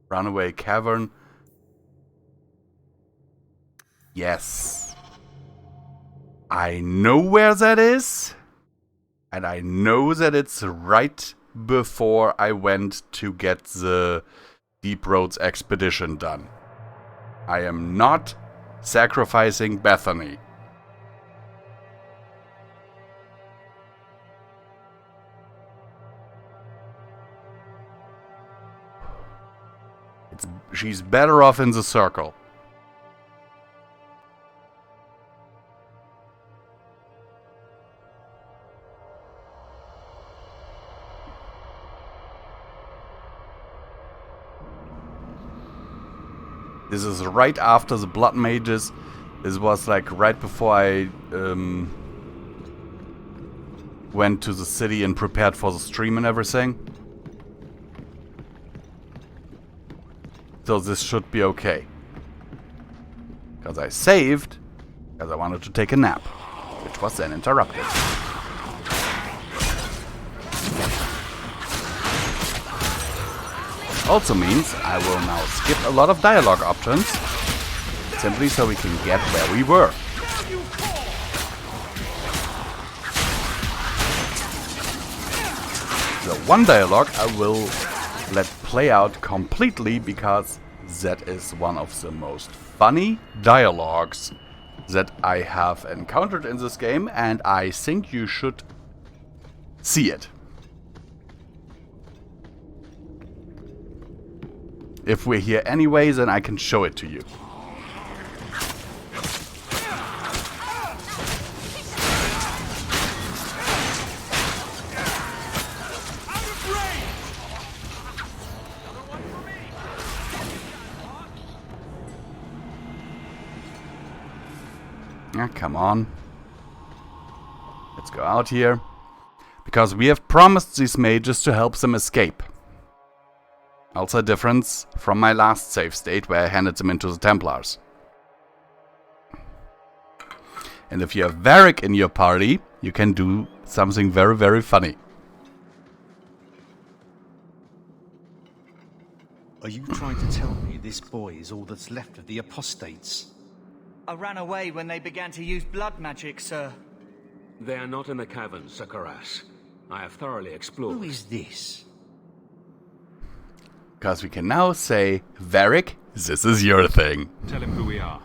Runaway Cavern. Yes. I know where that is. And I know that it's right before I went to get the Deep Roads expedition done. I am not sacrificing Bethany. She's better off in the circle. This is right after the Blood Mages. This was like right before I went to the city and prepared for the stream and everything. So this should be okay. Because I saved, because I wanted to take a nap, which was then interrupted. Also means I will now skip a lot of dialogue options, simply so we can get where we were. The one dialogue I will let play out completely because that is one of the most funny dialogues that I have encountered in this game, and I think you should see it. If we're here anyway, then I can show it to you. Yeah, come on. Let's go out here. Because we have promised these mages to help them escape. Also a difference from my last save state where I handed them into the Templars. And if you have Varric in your party, you can do something very, very funny. Are you trying to tell me this boy is all that's left of the apostates? I ran away when they began to use blood magic, sir. They are not in the caverns, Sakaras. I have thoroughly explored. Who is this? Because we can now say, Varric, this is your thing. Tell him who we are.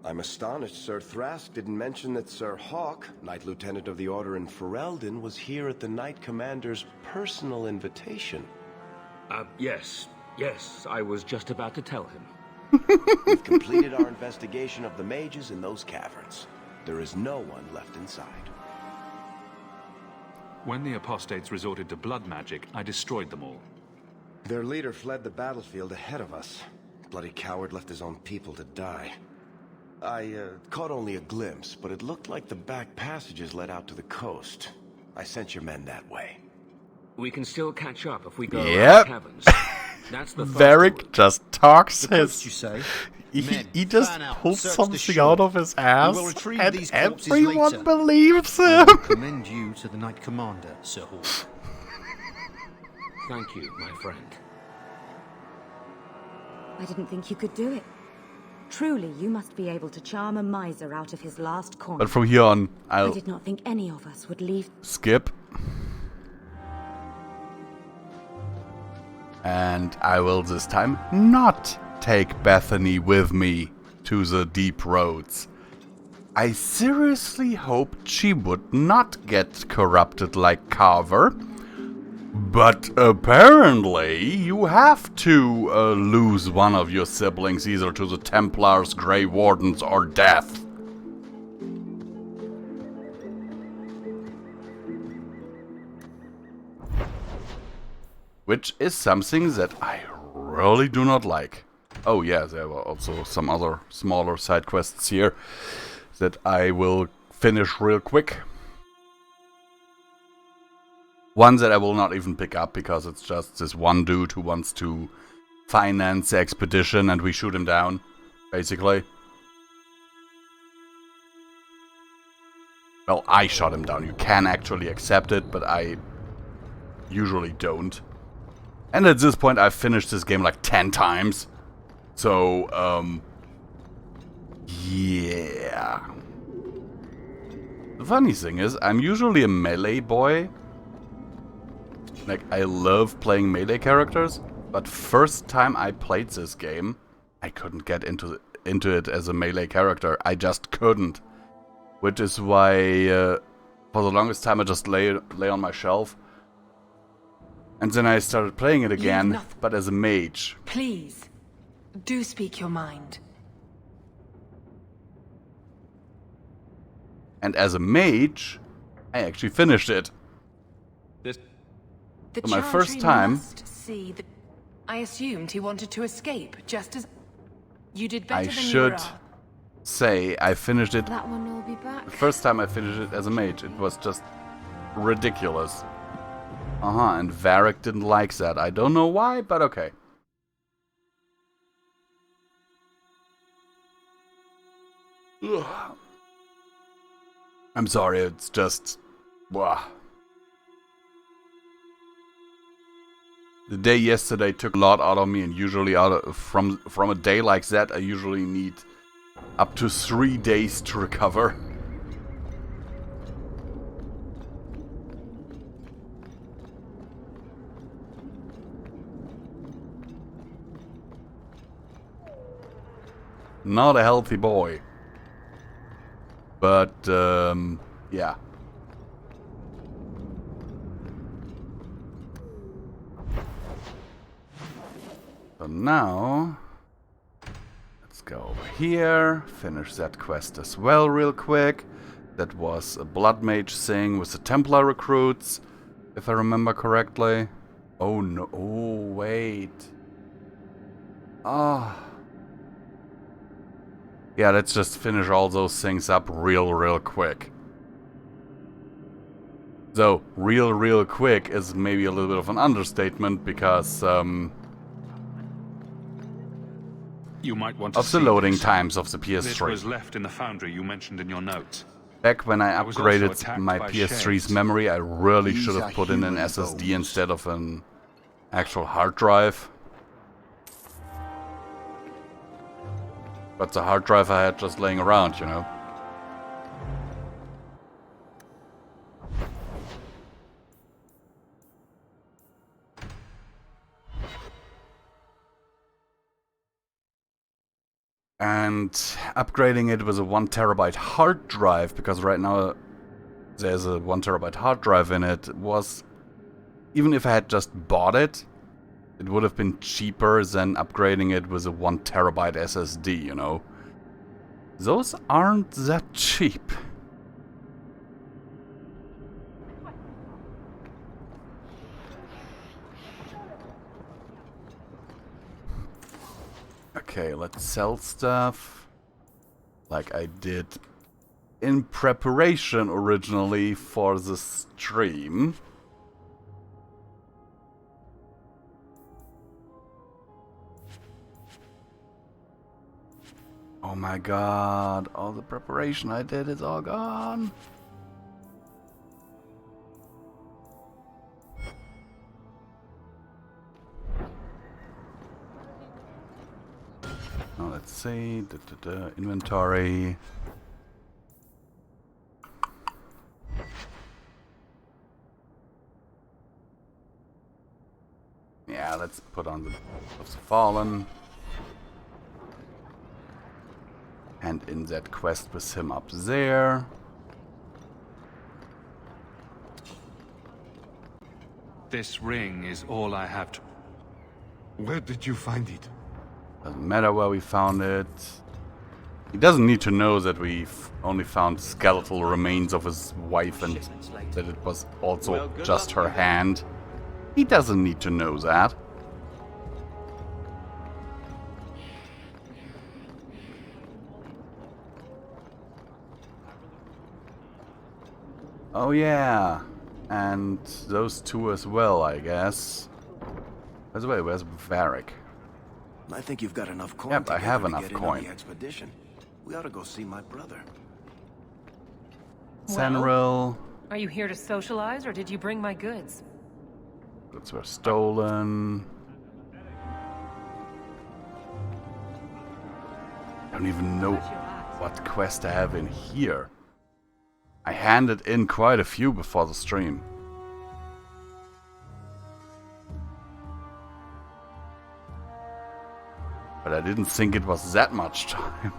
I'm astonished Sir Thrask didn't mention that Sir Hawk, Knight Lieutenant of the Order in Ferelden, was here at the Knight Commander's personal invitation. Yes, I was just about to tell him. We've completed our investigation of the mages in those caverns. There is no one left inside. When the apostates resorted to blood magic, I destroyed them all. Their leader fled the battlefield ahead of us. Bloody coward left his own people to die. I caught only a glimpse, but it looked like the back passages led out to the coast. I sent your men that way. We can still catch up if we go Yep. around the caverns. That's the Varric just talks his... You say? He just pulls something out of his ass, We will retrieve and these corpses everyone later. believes I him. will commend you to the Knight Commander, Sir Hawk. Thank you, my friend. I didn't think you could do it. Truly, you must be able to charm a miser out of his last coin. But from here on, I I'll did not think any of us would leave. skip. And I will this time not take Bethany with me to the deep roads. I seriously hoped she would not get corrupted like Carver. But apparently you have to lose one of your siblings either to the Templars, Grey Wardens, or death. Which is something that I really do not like. Oh yeah, there were also some other smaller side quests here that I will finish real quick. One that I will not even pick up because it's just this one dude who wants to finance the expedition and we shoot him down, basically. Well, I shot him down. You can actually accept it, but I usually don't. And at this point I've finished this game like 10 times. So, yeah. The funny thing is, I'm usually a melee boy. Like, I love playing melee characters, but first time I played this game, I couldn't get into it as a melee character. I just couldn't. Which is why, for the longest time I just lay on my shelf. And then I started playing it again, but as a mage. Please, do speak your mind. And as a mage, I actually finished it. The my first time, must see the... I assumed he wanted to escape, just as you did better than you were. I should say I finished it. That one will be back. The first time I finished it as a mage, it was just ridiculous. And Varric didn't like that. I don't know why, but okay. Ugh. I'm sorry, it's just... Blah. The day yesterday took a lot out of me, and usually from a day like that, I usually need up to 3 days to recover. Not a healthy boy. But, yeah. So now, let's go over here, finish that quest as well real quick. That was a Blood Mage thing with the Templar recruits, if I remember correctly. Oh no, oh wait. Yeah, let's just finish all those things up real quick. Though, real quick is maybe a little bit of an understatement because, you might want to of the loading times of the PS3. This was left in the foundry you mentioned in your notes. Back when I upgraded my PS3's memory, I really should have put in an SSD instead of an actual hard drive. But the hard drive I had just laying around, you know. And upgrading it with a 1 terabyte hard drive, because right now there's a 1 terabyte hard drive in it, was, even if I had just bought it, it would have been cheaper than upgrading it with a 1 terabyte SSD, you know. Those aren't that cheap. Okay, let's sell stuff. Like I did in preparation originally for the stream. Oh my god, all the preparation I did is all gone. Now let's see, inventory. Yeah, Yeah, let's put on the of the Fallen. And in that quest with him up there. This ring is all I have to... Where did you find it? Doesn't matter where we found it. He doesn't need to know that we've only found skeletal remains of his wife and that it was also just her hand. He doesn't need to know that. Oh yeah, and those two as well, I guess. By the way, where's Varric? I think you've got enough coin. Yep, I have to enough get in on coin. the expedition. We ought to go see my brother. Senril. Are you here to socialize, or did you bring my goods? Goods were stolen. I don't even know what quest I have in here. I handed in quite a few before the stream. But I didn't think it was that much time.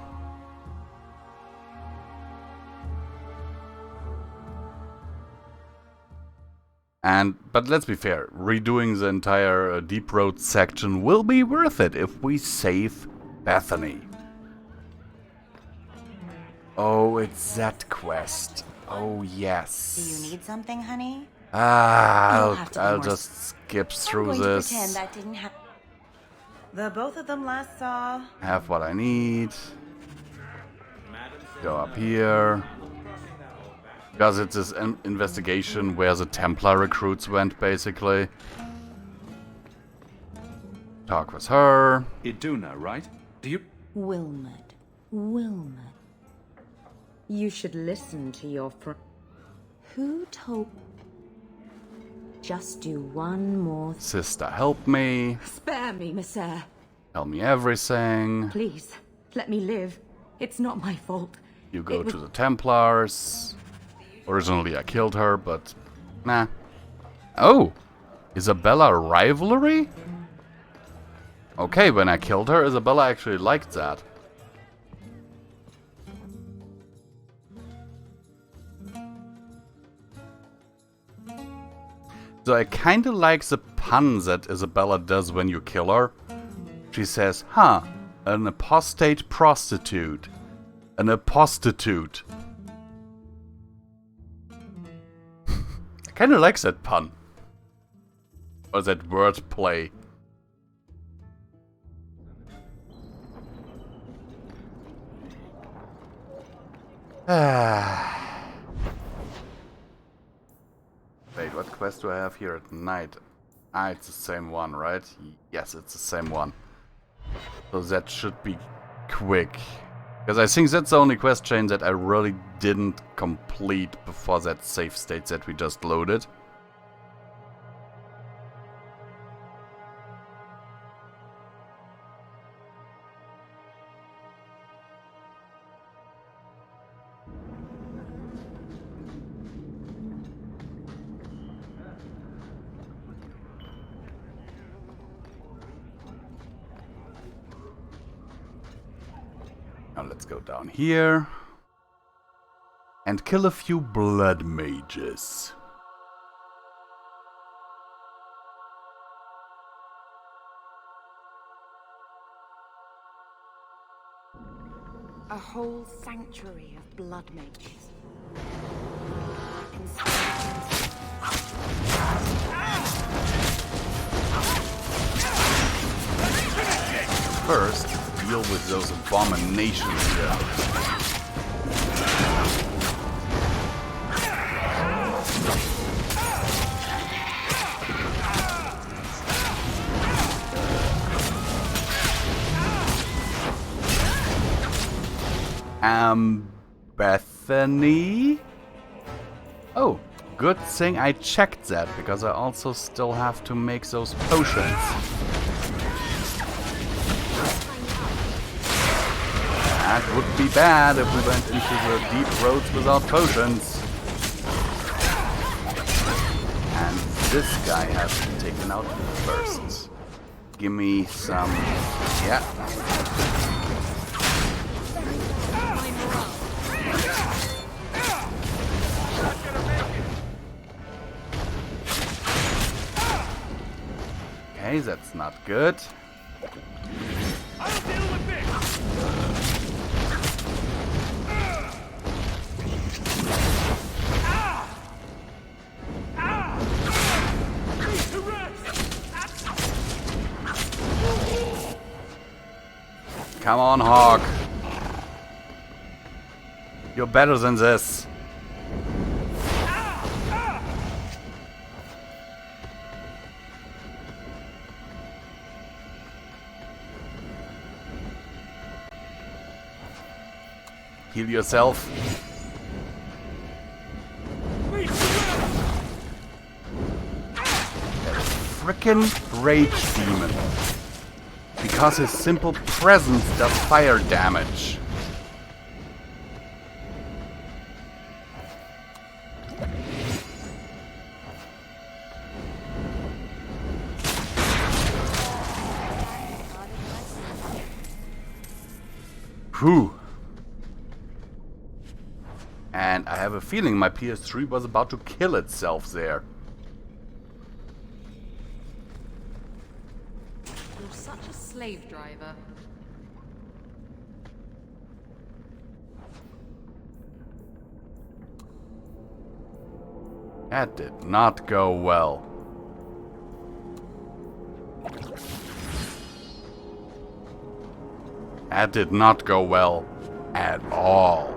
But let's be fair, redoing the entire Deep Road section will be worth it if we save Bethany. Oh, it's that quest. Oh, yes. Do you need something, honey? I'll just skip through I'm going this. to pretend that didn't happen. The both of them last saw. Have what I need. Go up here. Because it's this investigation where the Templar recruits went, basically. Talk with her. Iduna, right? Do you... Wilmot. Wilmot. You should listen to your friend. Who told... Just do one more... Sister, help me. Spare me, Messere. Tell me everything. Please, let me live. It's not my fault. You go to the Templars. Originally I killed her, but... Nah. Oh! Isabella rivalry? Okay, when I killed her, Isabella actually liked that. So I kinda like the pun that Isabella does when you kill her. She says, huh, an apostate prostitute. An apostitute. I kinda like that pun. Or that wordplay. Wait, what quest do I have here at night? Ah, it's the same one, right? Yes, it's the same one. So that should be quick. Because I think that's the only quest chain that I really didn't complete before that save state that we just loaded. Now let's go down here and kill a few blood mages. A whole sanctuary of blood mages. First, deal with those abominations here. Bethany? Oh, good thing I checked that, because I also still have to make those potions. That would be bad if we went into the deep roads without potions. And this guy has to be taken out first. Give me some... Yeah. Okay, that's not good. I'll deal with this. Come on, Hawk. You're better than this. Heal yourself. Frickin' Rage Demon. Because his simple presence does fire damage. Whew. And I have a feeling my PS3 was about to kill itself there. You're such a slave driver. That did not go well. That did not go well at all.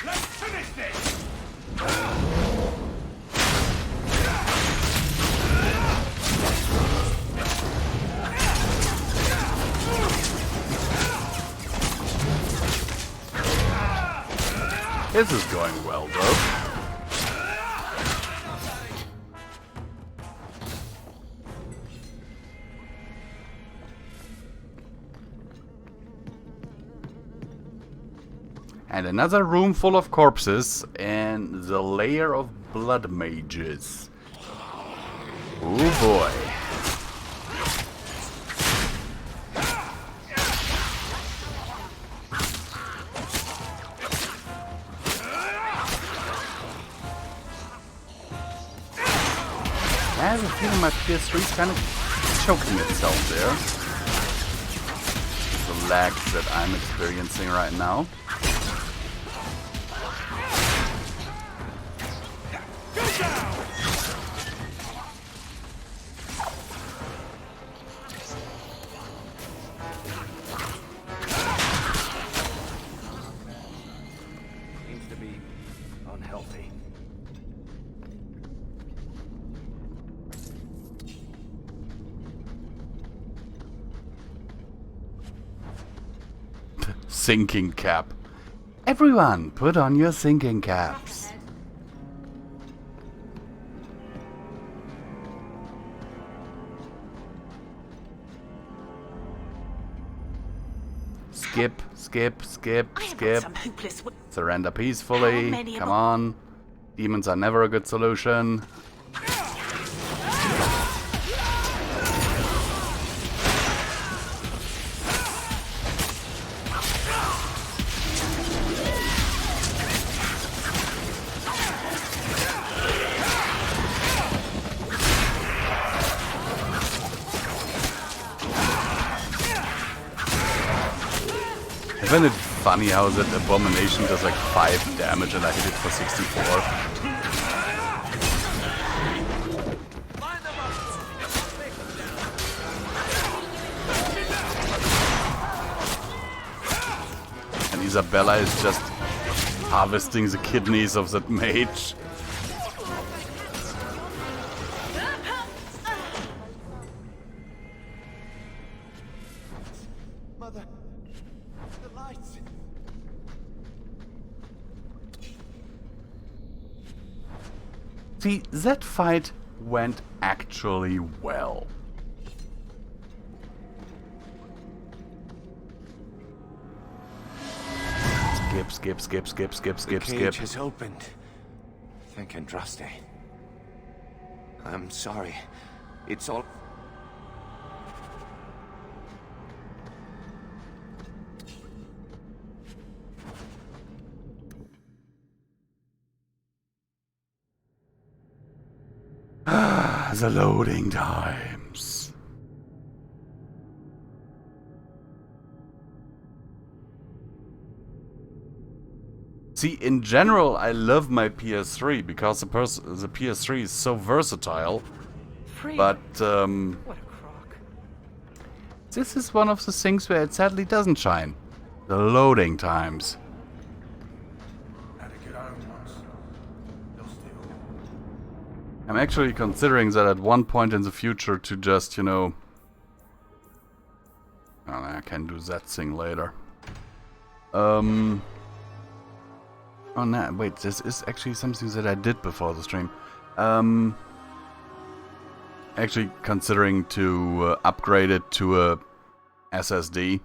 Let's finish this. This is going well, though. And another room full of corpses and the lair of blood mages. Oh boy. I have a feeling my PS3 is kind of choking itself there. The lag that I'm experiencing right now. Seems to be unhealthy. Sinking cap. Everyone, put on your sinking caps. Skip, skip, skip, skip. Surrender peacefully. Come on. Demons are never a good solution. Isn't it funny how that abomination does like 5 damage and I hit it for 64? And Isabella is just harvesting the kidneys of that mage. Mother, the lights. See, that fight went actually well. skip. The cage has opened. Thank Andraste. I'm sorry. It's all... The loading times. See, in general, I love my PS3 because the PS3 is so versatile. But this is one of the things where it sadly doesn't shine. The loading times. I'm actually considering that at one point in the future to just, you know... Oh, I can do that thing later. Oh no, wait, this is actually something that I did before the stream. Actually considering to upgrade it to a SSD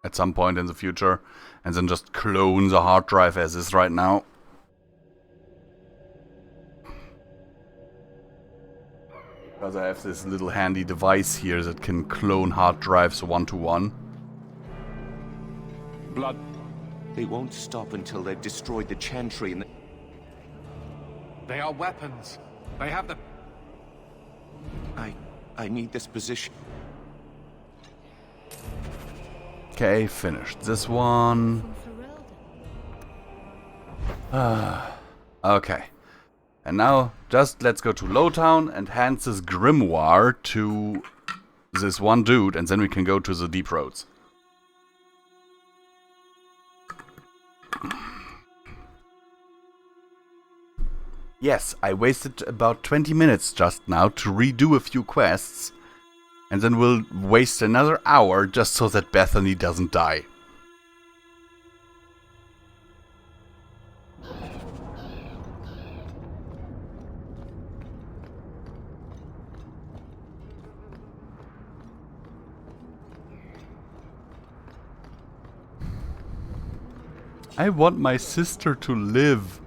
at some point in the future. And then just clone the hard drive as is right now. Because I have this little handy device here that can clone hard drives one-to-one. Blood. They won't stop until they've destroyed the Chantry and the... They are weapons. They have the... I need this position. Okay, finished this one. Okay. And now, just let's go to Lowtown and hand this grimoire to this one dude, and then we can go to the Deep Roads. Yes, I wasted about 20 minutes just now to redo a few quests, and then we'll waste another hour just so that Bethany doesn't die. I want my sister to live.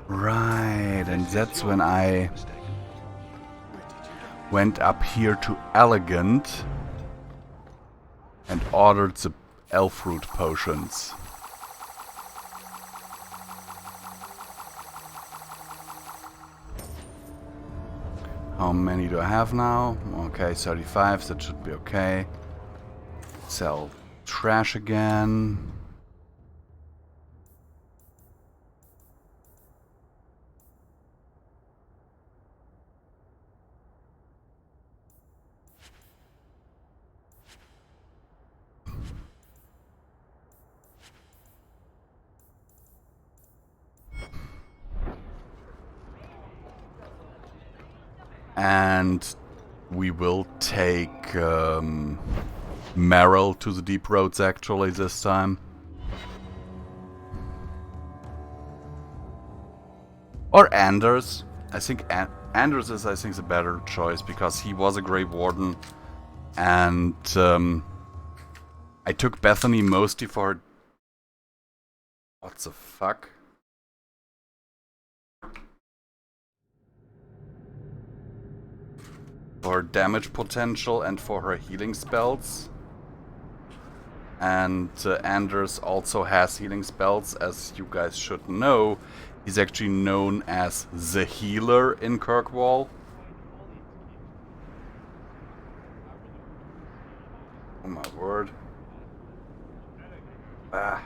Right, and that's when I went up here to Elegant and ordered the elf root potions. How many do I have now? Okay, 35, that should be okay. Sell trash again. And we will take Meryl to the Deep Roads actually this time. Or Anders. I think Anders is, I think, the better choice because he was a Grey Warden. And I took Bethany mostly for... What the fuck? For damage potential and for her healing spells. And Anders also has healing spells, as you guys should know. He's actually known as the healer in Kirkwall. Oh my word. Ah.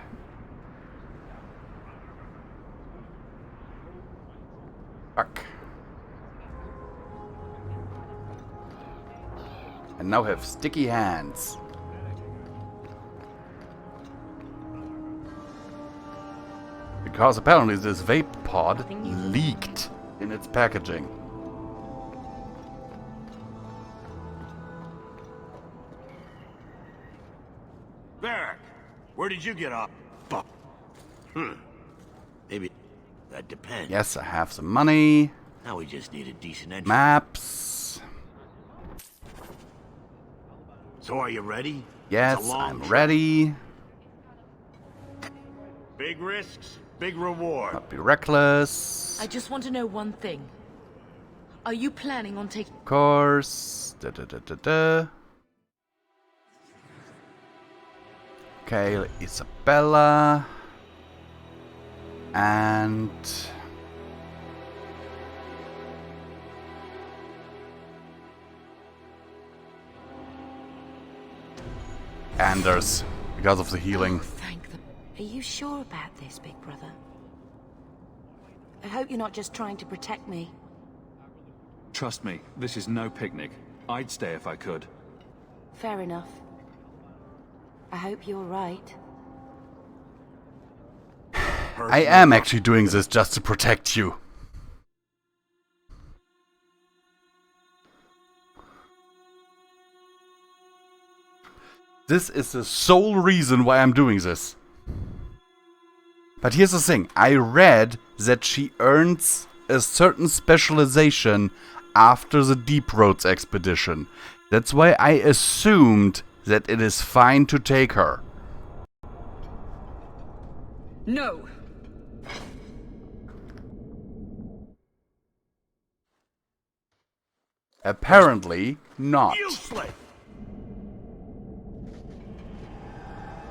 Fuck. And now have sticky hands. Because apparently this vape pod leaked in its packaging. Barrack, where did you get off? Maybe that depends. Yes, I have some money. Now we just need a decent entry. Maps. So are you ready? Yes, It's a long I'm trip. ready. Big risks, big reward. Not be reckless. I just want to know one thing. Are you planning on taking... Of course. Okay, Isabella. And... Anders, because of the healing. Thank them. Are you sure about this, big brother? I hope you're not just trying to protect me. Trust me, this is no picnic. I'd stay if I could. Fair enough. I hope you're right. I am actually doing this just to protect you. This is the sole reason why I'm doing this. But here's the thing. I read that she earns a certain specialization after the Deep Roads expedition. That's why I assumed that it is fine to take her. No. Apparently not. Useless.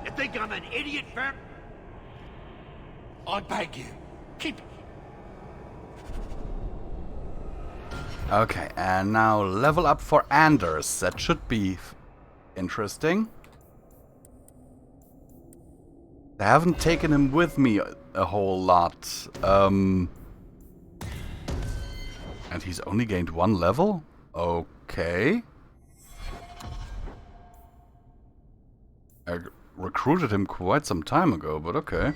You think I'm an idiot, Fer? I beg you, keep it. Okay, and now level up for Anders. That should be interesting. I haven't taken him with me a whole lot. And he's only gained 1 level? Okay. I recruited him quite some time ago, but okay.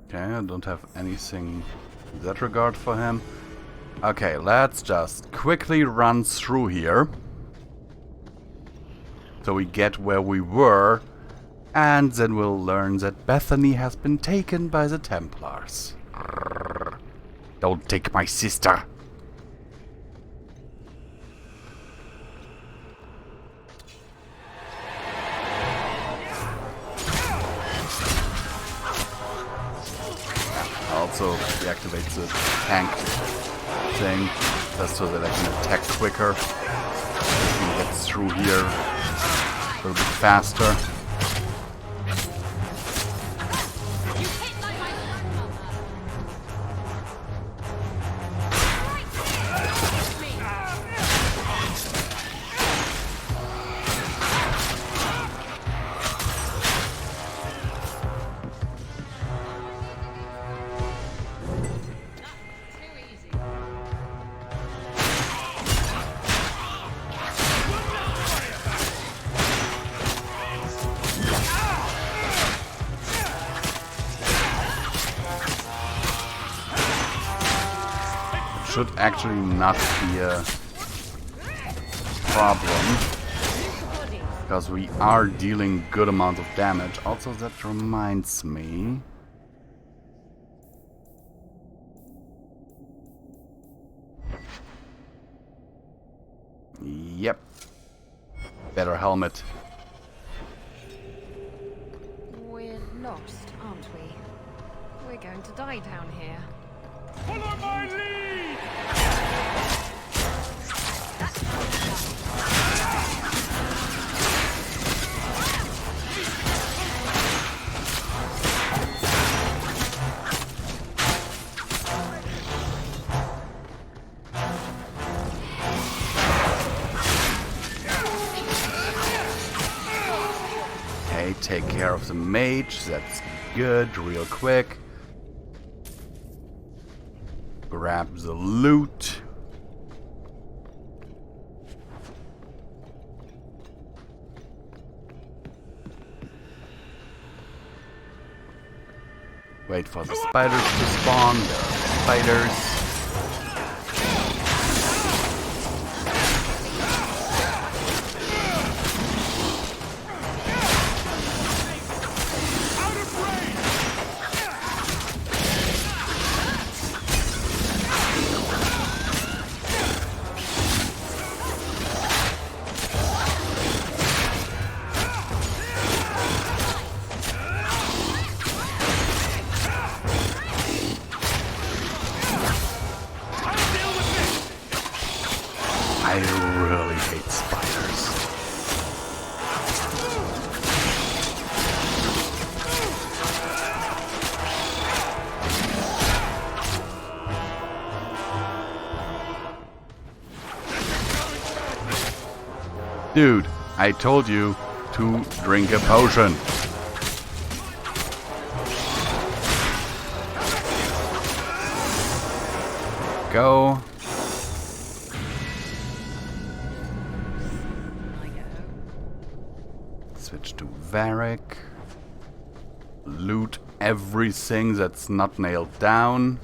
Okay, I don't have anything in that regard for him. Okay, let's just quickly run through here. So we get where we were. And then we'll learn that Bethany has been taken by the Templars. Don't take my sister. Also deactivate the tank thing, just so that I can attack quicker. I can get through here a little bit faster. Should actually not be a problem, because we are dealing good amount of damage. Also, that reminds me. Yep. Better helmet. We're lost, aren't we? We're going to die down here. Follow my lead! Okay, take care of the mage. That's good, real quick. Grab the loot. Wait for the spiders to spawn. There are spiders. I really hate spiders. Dude, I told you to drink a potion. Go. Switch to Varric. Loot everything that's not nailed down.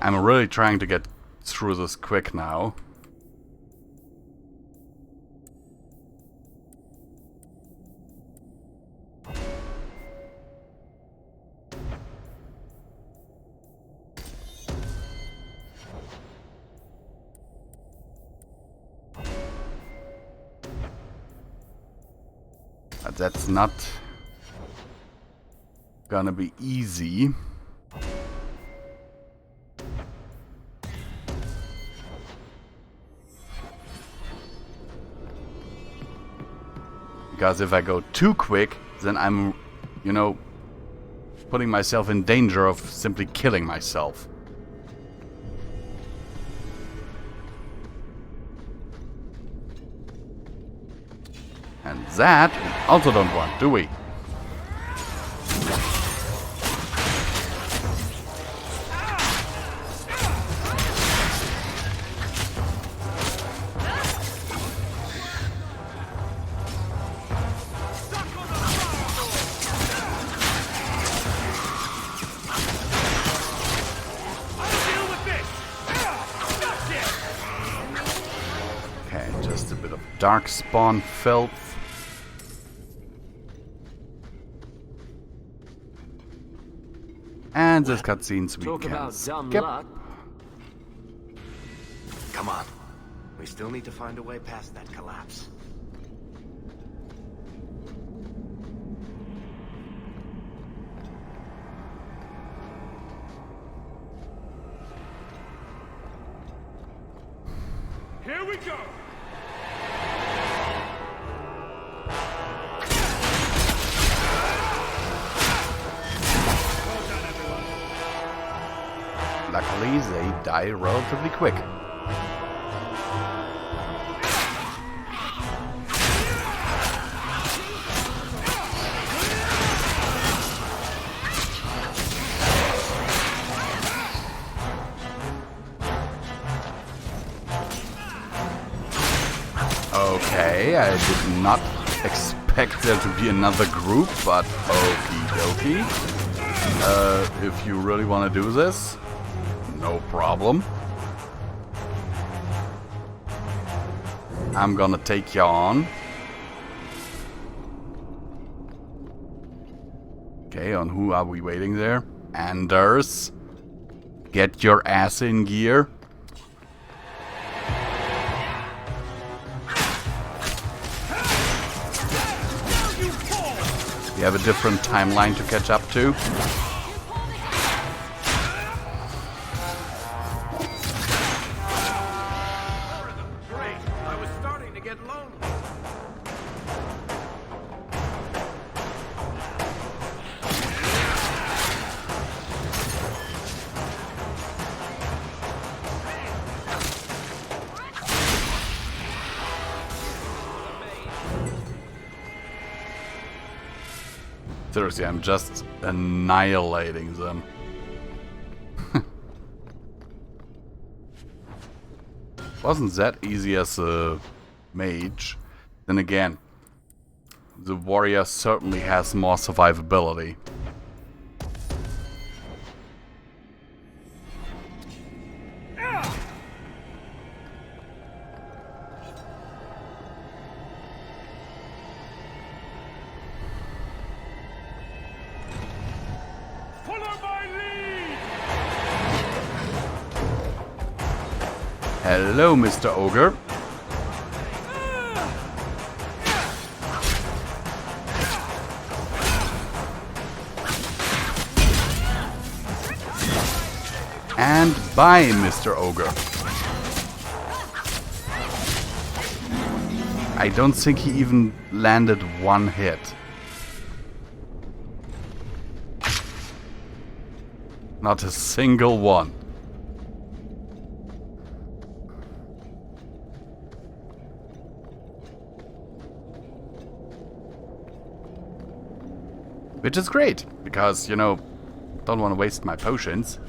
I'm really trying to get through this quick now. But that's not gonna be easy. Because if I go too quick, then I'm, you know, putting myself in danger of simply killing myself. And that we also don't want, do we? Darkspawn filth. And this cutscenes we can skip. Come on. We still need to find a way past that collapse. Here we go. Luckily, they die relatively quick. Okay, I did not expect there to be another group, but okie dokie. If you really want to do this, no problem. I'm gonna take you on. Okay, on who are we waiting there? Anders. Get your ass in gear. We have a different timeline to catch up to. Seriously, I'm just annihilating them. Wasn't that easy as a mage. Then again, the warrior certainly has more survivability. Hello, Mr. Ogre. And bye, Mr. Ogre. I don't think he even landed one hit. Not a single one. Which is great, because, you know, don't want to waste my potions.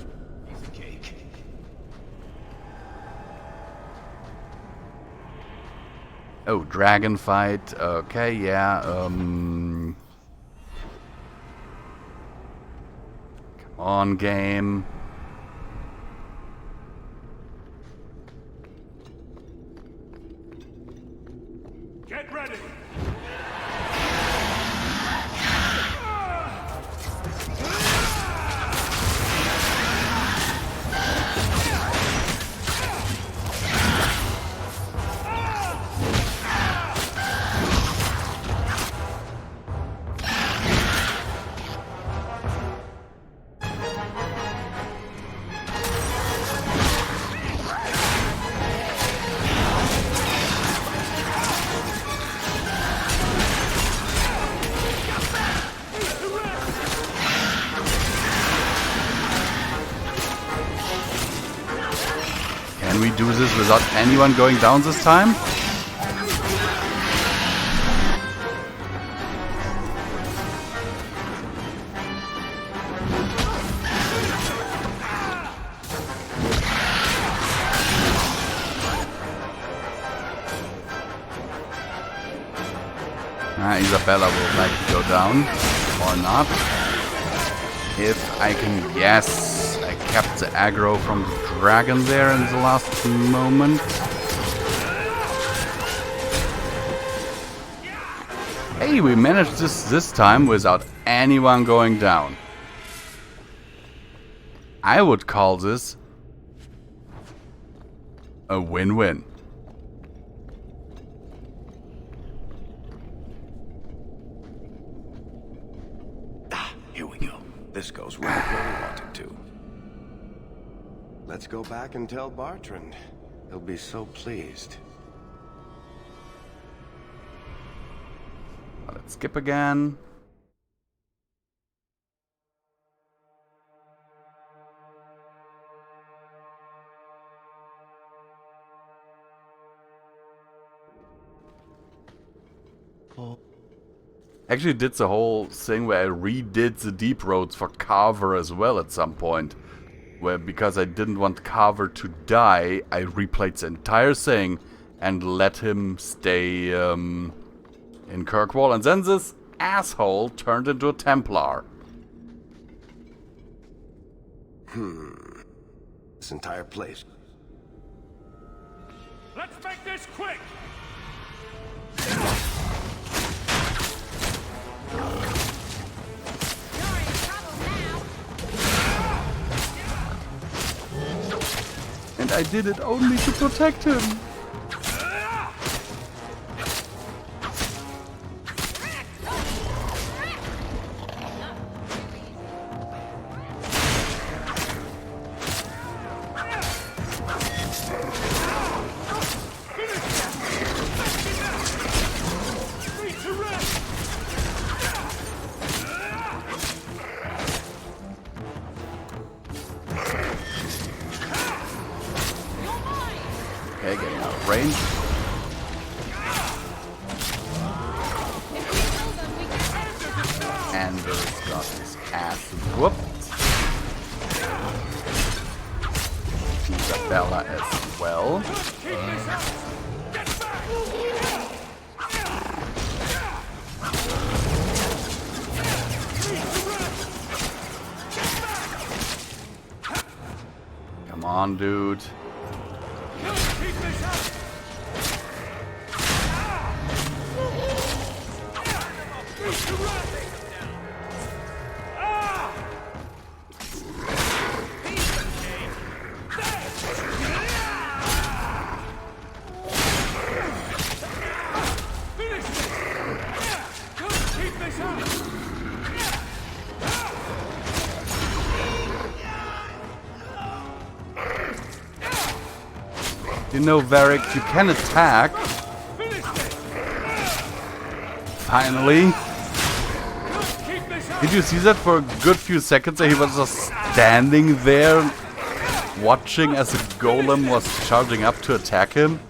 Oh, dragon fight. Okay, yeah. Come on, game. Get ready. Can we do this without anyone going down this time? Isabella will likely go down, or not. If I can, yes, I kept the aggro from the dragon there in the last moment. Hey, we managed this time without anyone going down. I would call this a win-win. This goes right where we want it to. Let's go back and tell Bartrand. He'll be so pleased. Let's skip again. Actually did the whole thing where I redid the deep roads for Carver as well at some point. Where because I didn't want Carver to die, I replayed the entire thing and let him stay in Kirkwall. And then this asshole turned into a Templar. This entire place. Let's make this quick. And I did it only to protect him. Okay, getting out of range. Ander's got his ass whooped. Isabella as well. Come on, dude. You know, Varric, you can attack. Finally. Did you see that for a good few seconds? He was just standing there, watching as a golem was charging up to attack him.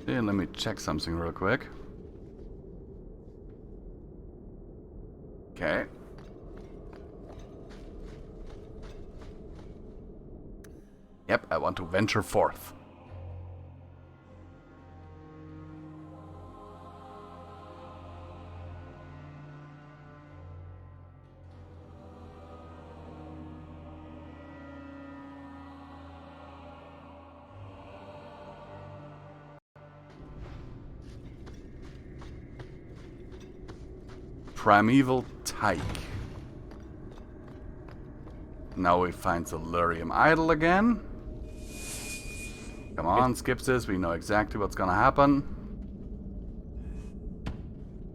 Yeah, let me check something real quick. Okay. Yep, I want to venture forth. Primeval Tyke. Now we find the Lurium Idol again. Come on, skip this. We know exactly what's gonna happen.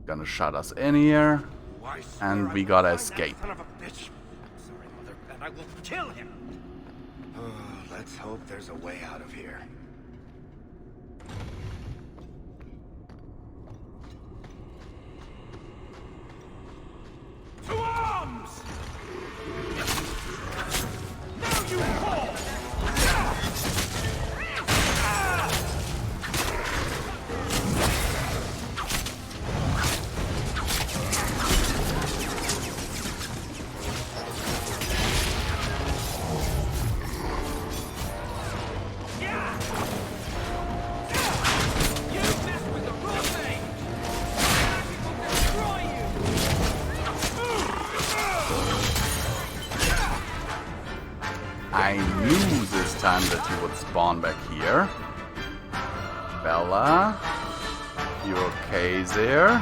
Gonna shut us in here. And we gotta escape. Son of a bitch. Sorry, Mother, and I will kill him. Let's hope there's a way out of here. To arms! Now you fall! I knew this time that you would spawn back here. Bella, you okay there?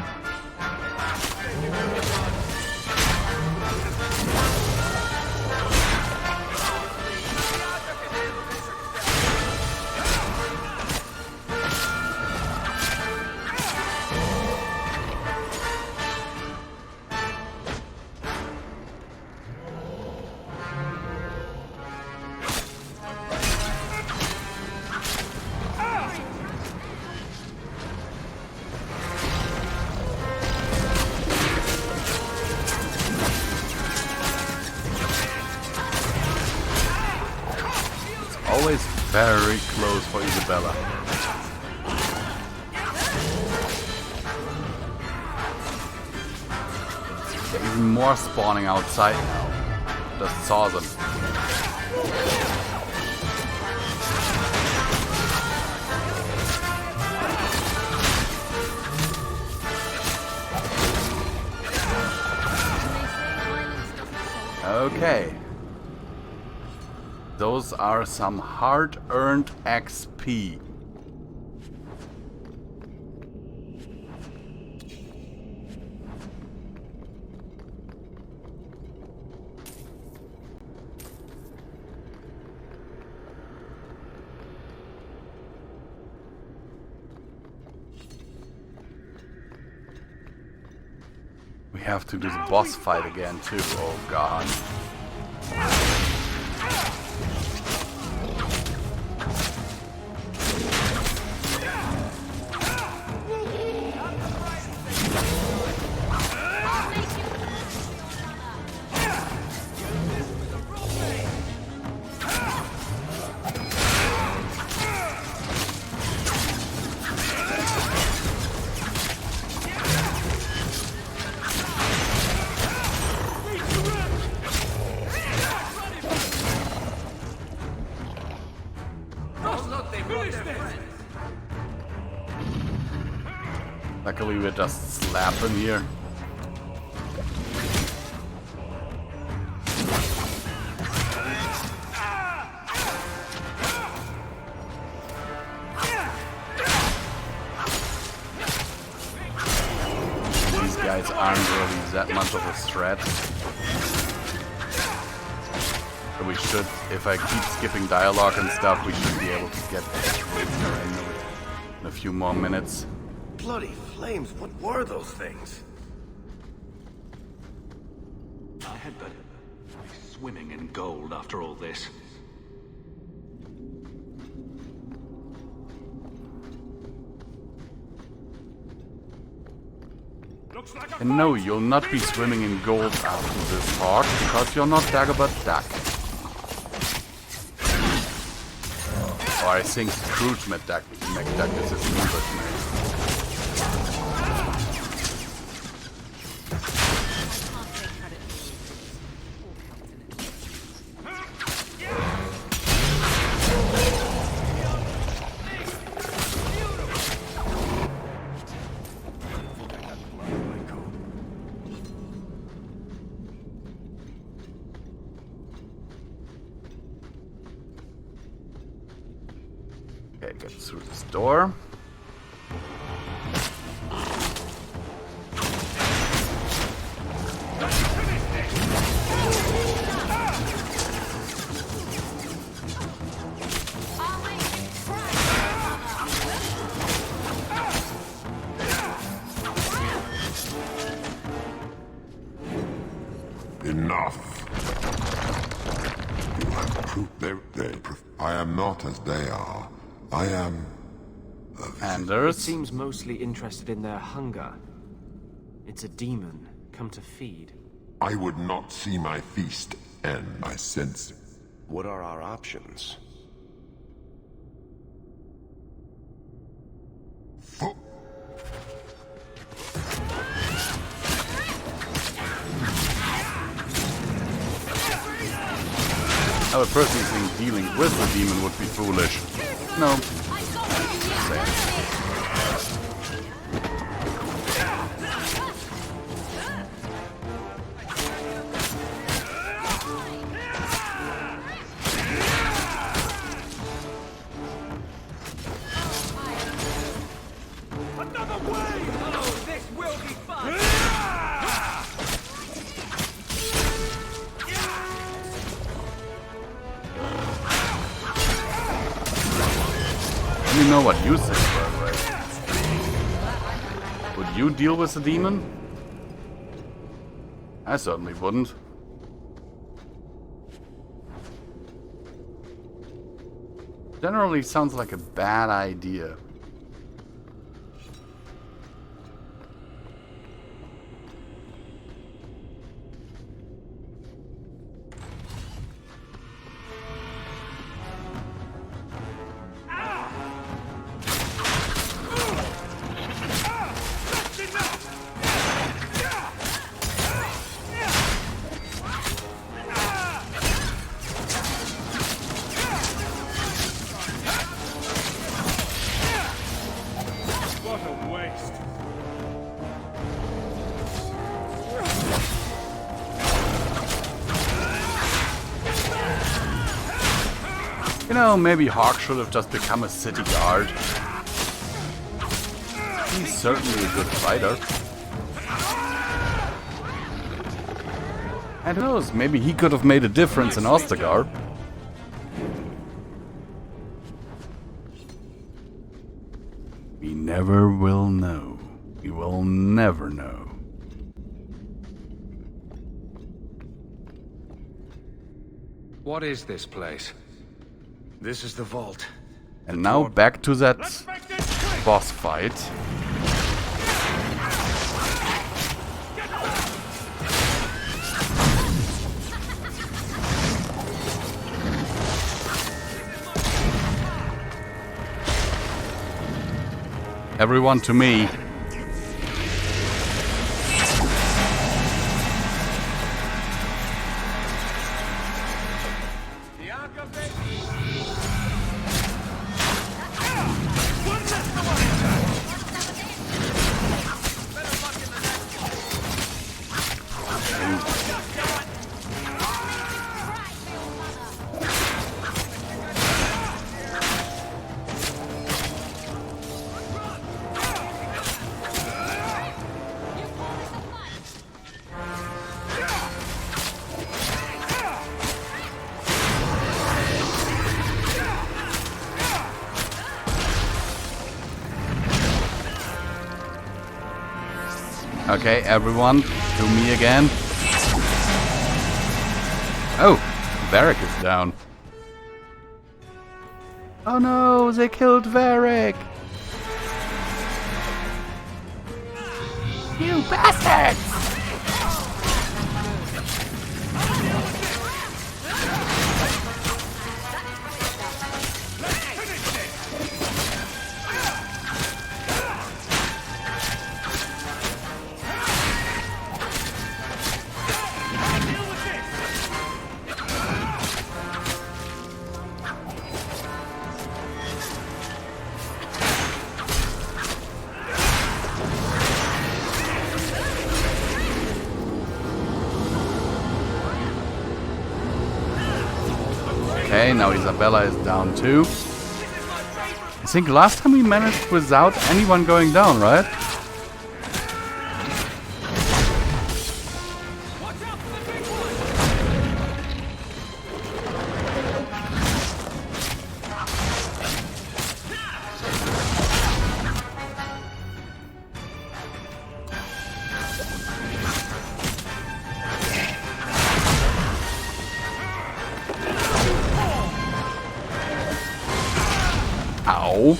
Always very close for Isabella. Even more spawning outside now. Just saw them. Okay. Those are some hard-earned XP. We have to do the boss fight again too. Oh god. Luckily we're just slapping here. guys aren't really that much of a threat. So we should, if I keep skipping dialogue and stuff, we should be able to get in a few more minutes. Bloody flames, what were those things? I had better be swimming in gold after all this. And no, you'll not be swimming in gold after this part, because you're not Dagobah Duck. Or I think Scrooge McDuck is his English name. Okay, get through this door. Enough. You have proved I am not as they are. I am... Anders. It seems mostly interested in their hunger. It's a demon, come to feed. I would not see my feast end. I sense it. What are our options? I would personally think dealing with the demon would be foolish. No. Another way! Oh, this will be fun! Let me know what you think, by the way. Would you deal with the demon? I certainly wouldn't. Generally sounds like a bad idea. You know, maybe Hawk should have just become a city guard. He's certainly a good fighter. And who knows, maybe he could have made a difference in Ostagar. We never will know. We will never know. What is this place? This is the vault. And now back to that boss fight. Everyone to me. Okay, everyone, to me again. Oh, Varric is down. Oh no, they killed Varric! You bastards! Okay, now Isabella is down too. I think last time we managed without anyone going down, right? Ow.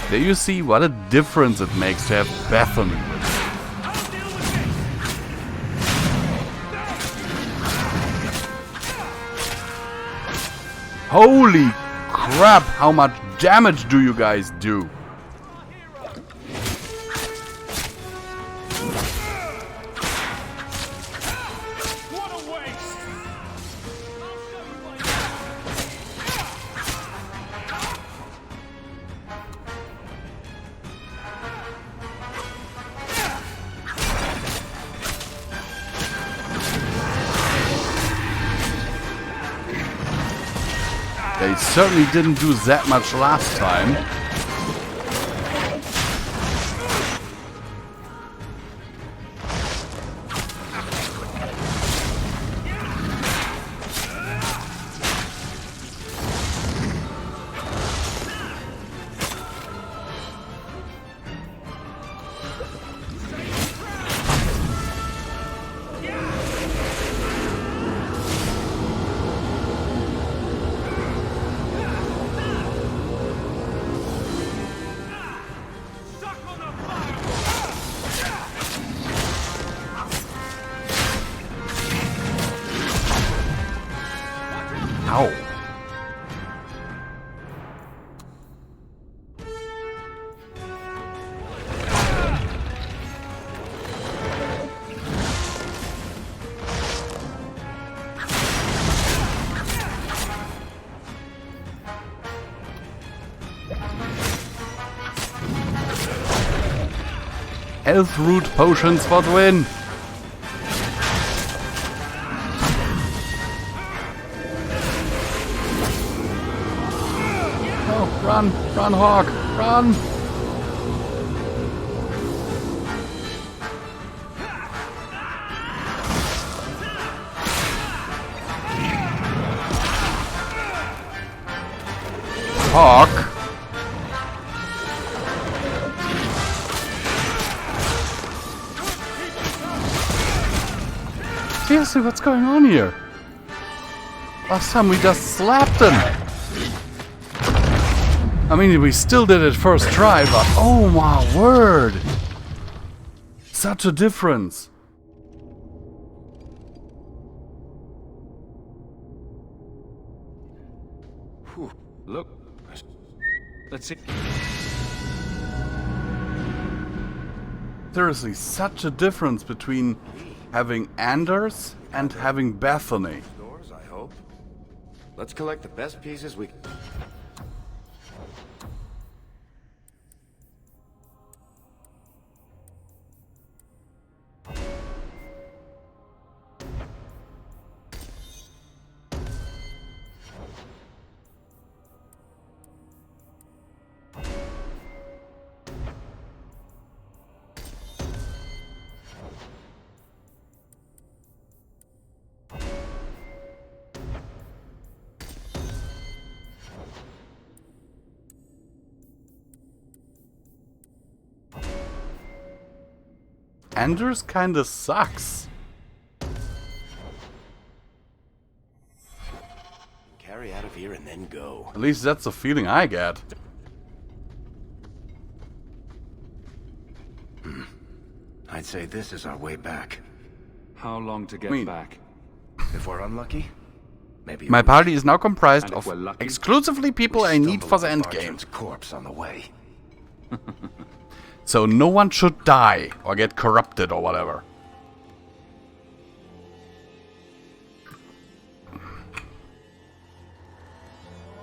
There you see what a difference it makes to have Bethany with you. Holy crap, how much damage do you guys do? They certainly didn't do that much last time. Ow. Health root potions for the win. Run! Run, Hawk! Run! Hawk! Seriously, what's going on here? Last time we just slapped him! I mean, we still did it first try, but oh my word! Such a difference. Whew. Look. Let's see. Seriously, such a difference between having Anders and having Bethany. Doors, I hope. Let's collect the best pieces we can. Anders kinda sucks. Carry out of here and then go. At least that's the feeling I get. I'd say this is our way back. How long to get back? If we're unlucky, maybe. My party is now comprised And if of we're lucky, exclusively people I need for the stumble endgame. Bartram's corpse on the way. So no one should die or get corrupted or whatever.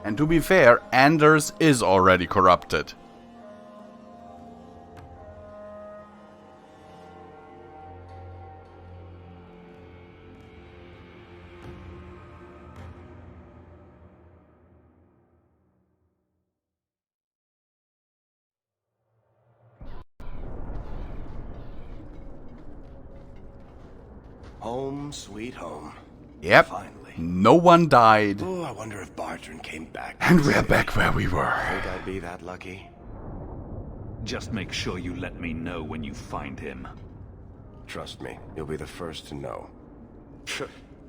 And to be fair, Anders is already corrupted. Home, sweet home. Yep. Finally. No one died. Oh, I wonder if Bartram came back. And we're back where we were. Think I'd be that lucky? Just make sure you let me know when you find him. Trust me, you'll be the first to know.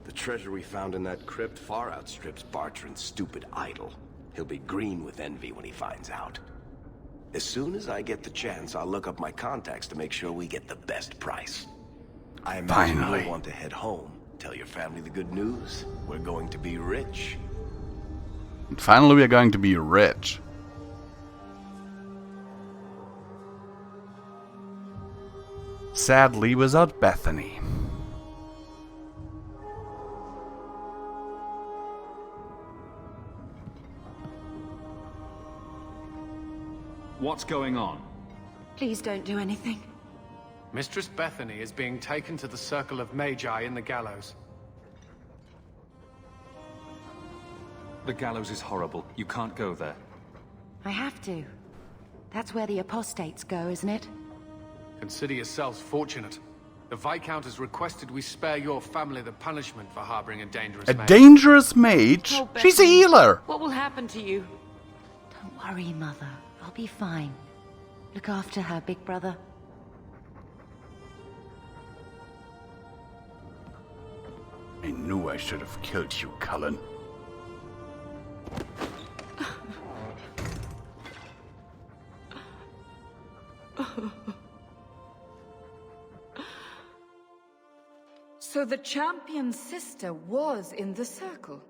The treasure we found in that crypt far outstrips Bartram's stupid idol. He'll be green with envy when he finds out. As soon as I get the chance, I'll look up my contacts to make sure we get the best price. I imagine Finally. you'll want to head home. Tell your family the good news. We're going to be rich. And finally we are going to be rich. Sadly without Bethany. What's going on? Please don't do anything. Mistress Bethany is being taken to the Circle of Magi in the gallows. The gallows is horrible. You can't go there. I have to. That's where the apostates go, isn't it? Consider yourselves fortunate. The Viscount has requested we spare your family the punishment for harboring a dangerous A mage. dangerous mage? Oh, She's a Bethany, healer! What will happen to you? Don't worry, Mother. I'll be fine. Look after her, big brother. I knew I should have killed you, Cullen. So the champion's sister was in the circle?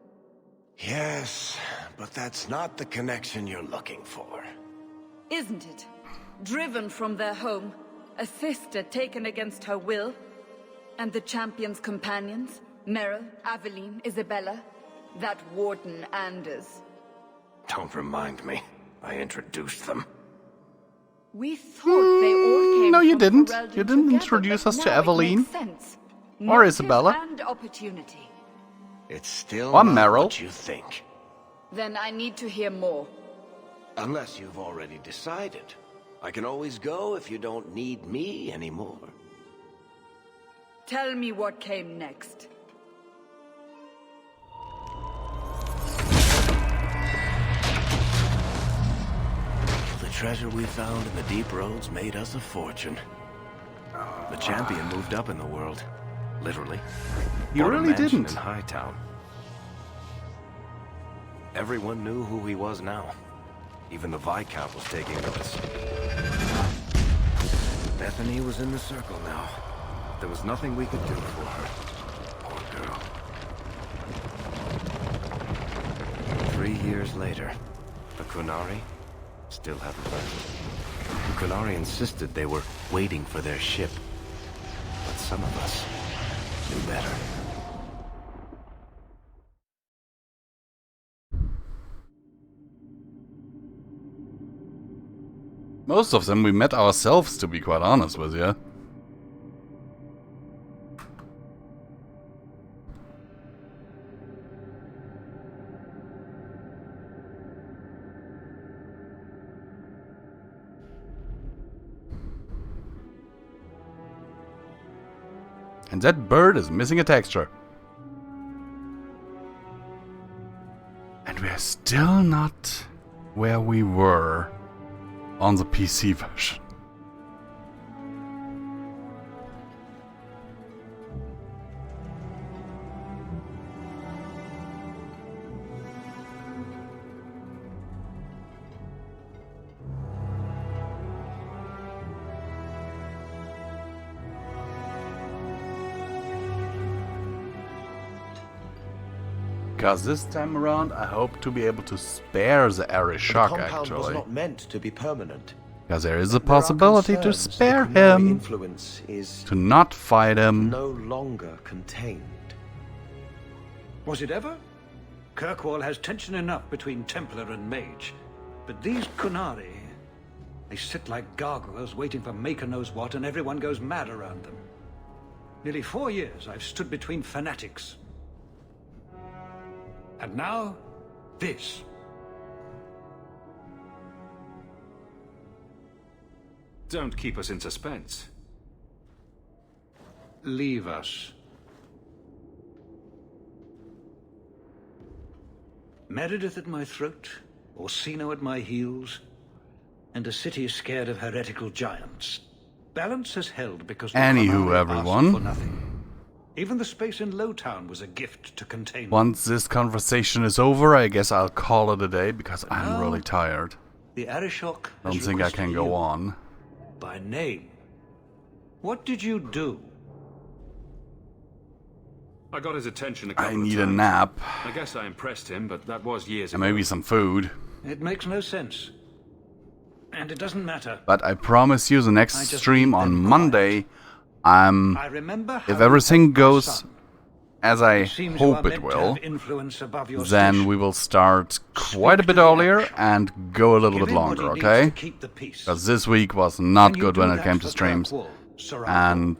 Yes, but that's not the connection you're looking for. Isn't it? Driven from their home, a sister taken against her will, and the champion's companions, Merrill, Aveline, Isabella, that warden Anders. Don't remind me. I introduced them. We thought they all came No, you from didn't. Ferelden You didn't together, introduce but us to now it Aveline. makes sense. Or Motive Isabella. and opportunity. It's still Or not Merrill. what you think. Then I need to hear more. Unless you've already decided. I can always go if you don't need me anymore. Tell me what came next. The treasure we found in the deep roads made us a fortune. The champion moved up in the world. Literally. You Bought a really mansion didn't. in Hightown. Everyone knew who he was now. Even the Viscount was taking notice. Bethany was in the circle now. There was nothing we could do for her. Poor girl. 3 years later, the Kunari still haven't left. The Kunari insisted they were waiting for their ship. But some of us knew better. Most of them we met ourselves, to be quite honest with you. And that bird is missing a texture. And we're still not where we were on the PC version. Because this time around, I hope to be able to spare the Arishok, The compound was actually. not meant to be permanent. Because there is a possibility to spare him. Influence is To not fight him. no longer contained. Was it ever? Kirkwall has tension enough between Templar and Mage. But these Kunari, they sit like gargoyles waiting for Maker knows what, and everyone goes mad around them. Nearly 4 years I've stood between fanatics. And now, this. Don't keep us in suspense. Leave us. Meredith at my throat, Orsino at my heels, and a city scared of heretical giants. Balance has held because the Anywho, Kunari asked everyone. for nothing. Even the space in Lowtown was a gift to contain them. Once this conversation is over, I guess I'll call it a day because I'm really tired. The Arishok has Don't think I can requested go you on. by name. What did you do? I got his attention a couple I of need a times. nap. I guess I impressed him, but that was years And ago. maybe some food. It makes no sense. And it doesn't matter. But I promise you the next I just stream need on them Monday, I remember how if you everything helped my goes son. as I Seems you are hope it meant to will, have influence above your then station. we will start quite a bit earlier and go a little Give bit him what he longer, needs okay? to keep the peace. Because this week was not Can you good do when it that came to for streams. Kirkwall, Sir And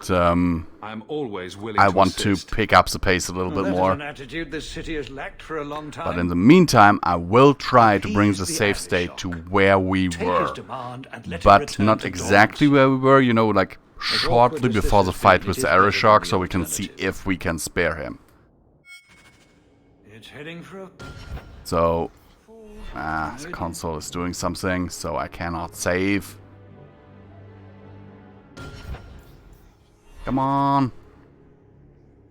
I'm always willing I to want to assist. pick up the pace a little Well, bit that is more. an attitude this city has lacked for a long time. But in the meantime, I will try to bring Appease the the save state to where we Take were. his demand and let it But return not to exactly where we were, you know, like shortly awkward as before this the has fight been, with it the is better than Arishok, the so we can see if we can spare him. It's heading for a... So, the console is doing something, so I cannot save. Come on.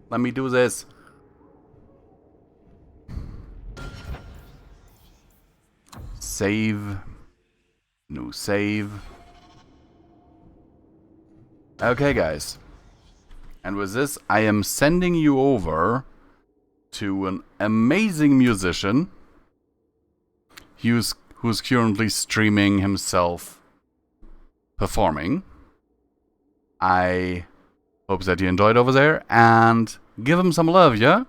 Let me do this. Save. No save. Okay, guys. And with this, I am sending you over to an amazing musician who's currently streaming himself performing. I hope that you enjoyed over there, and give him some love, yeah?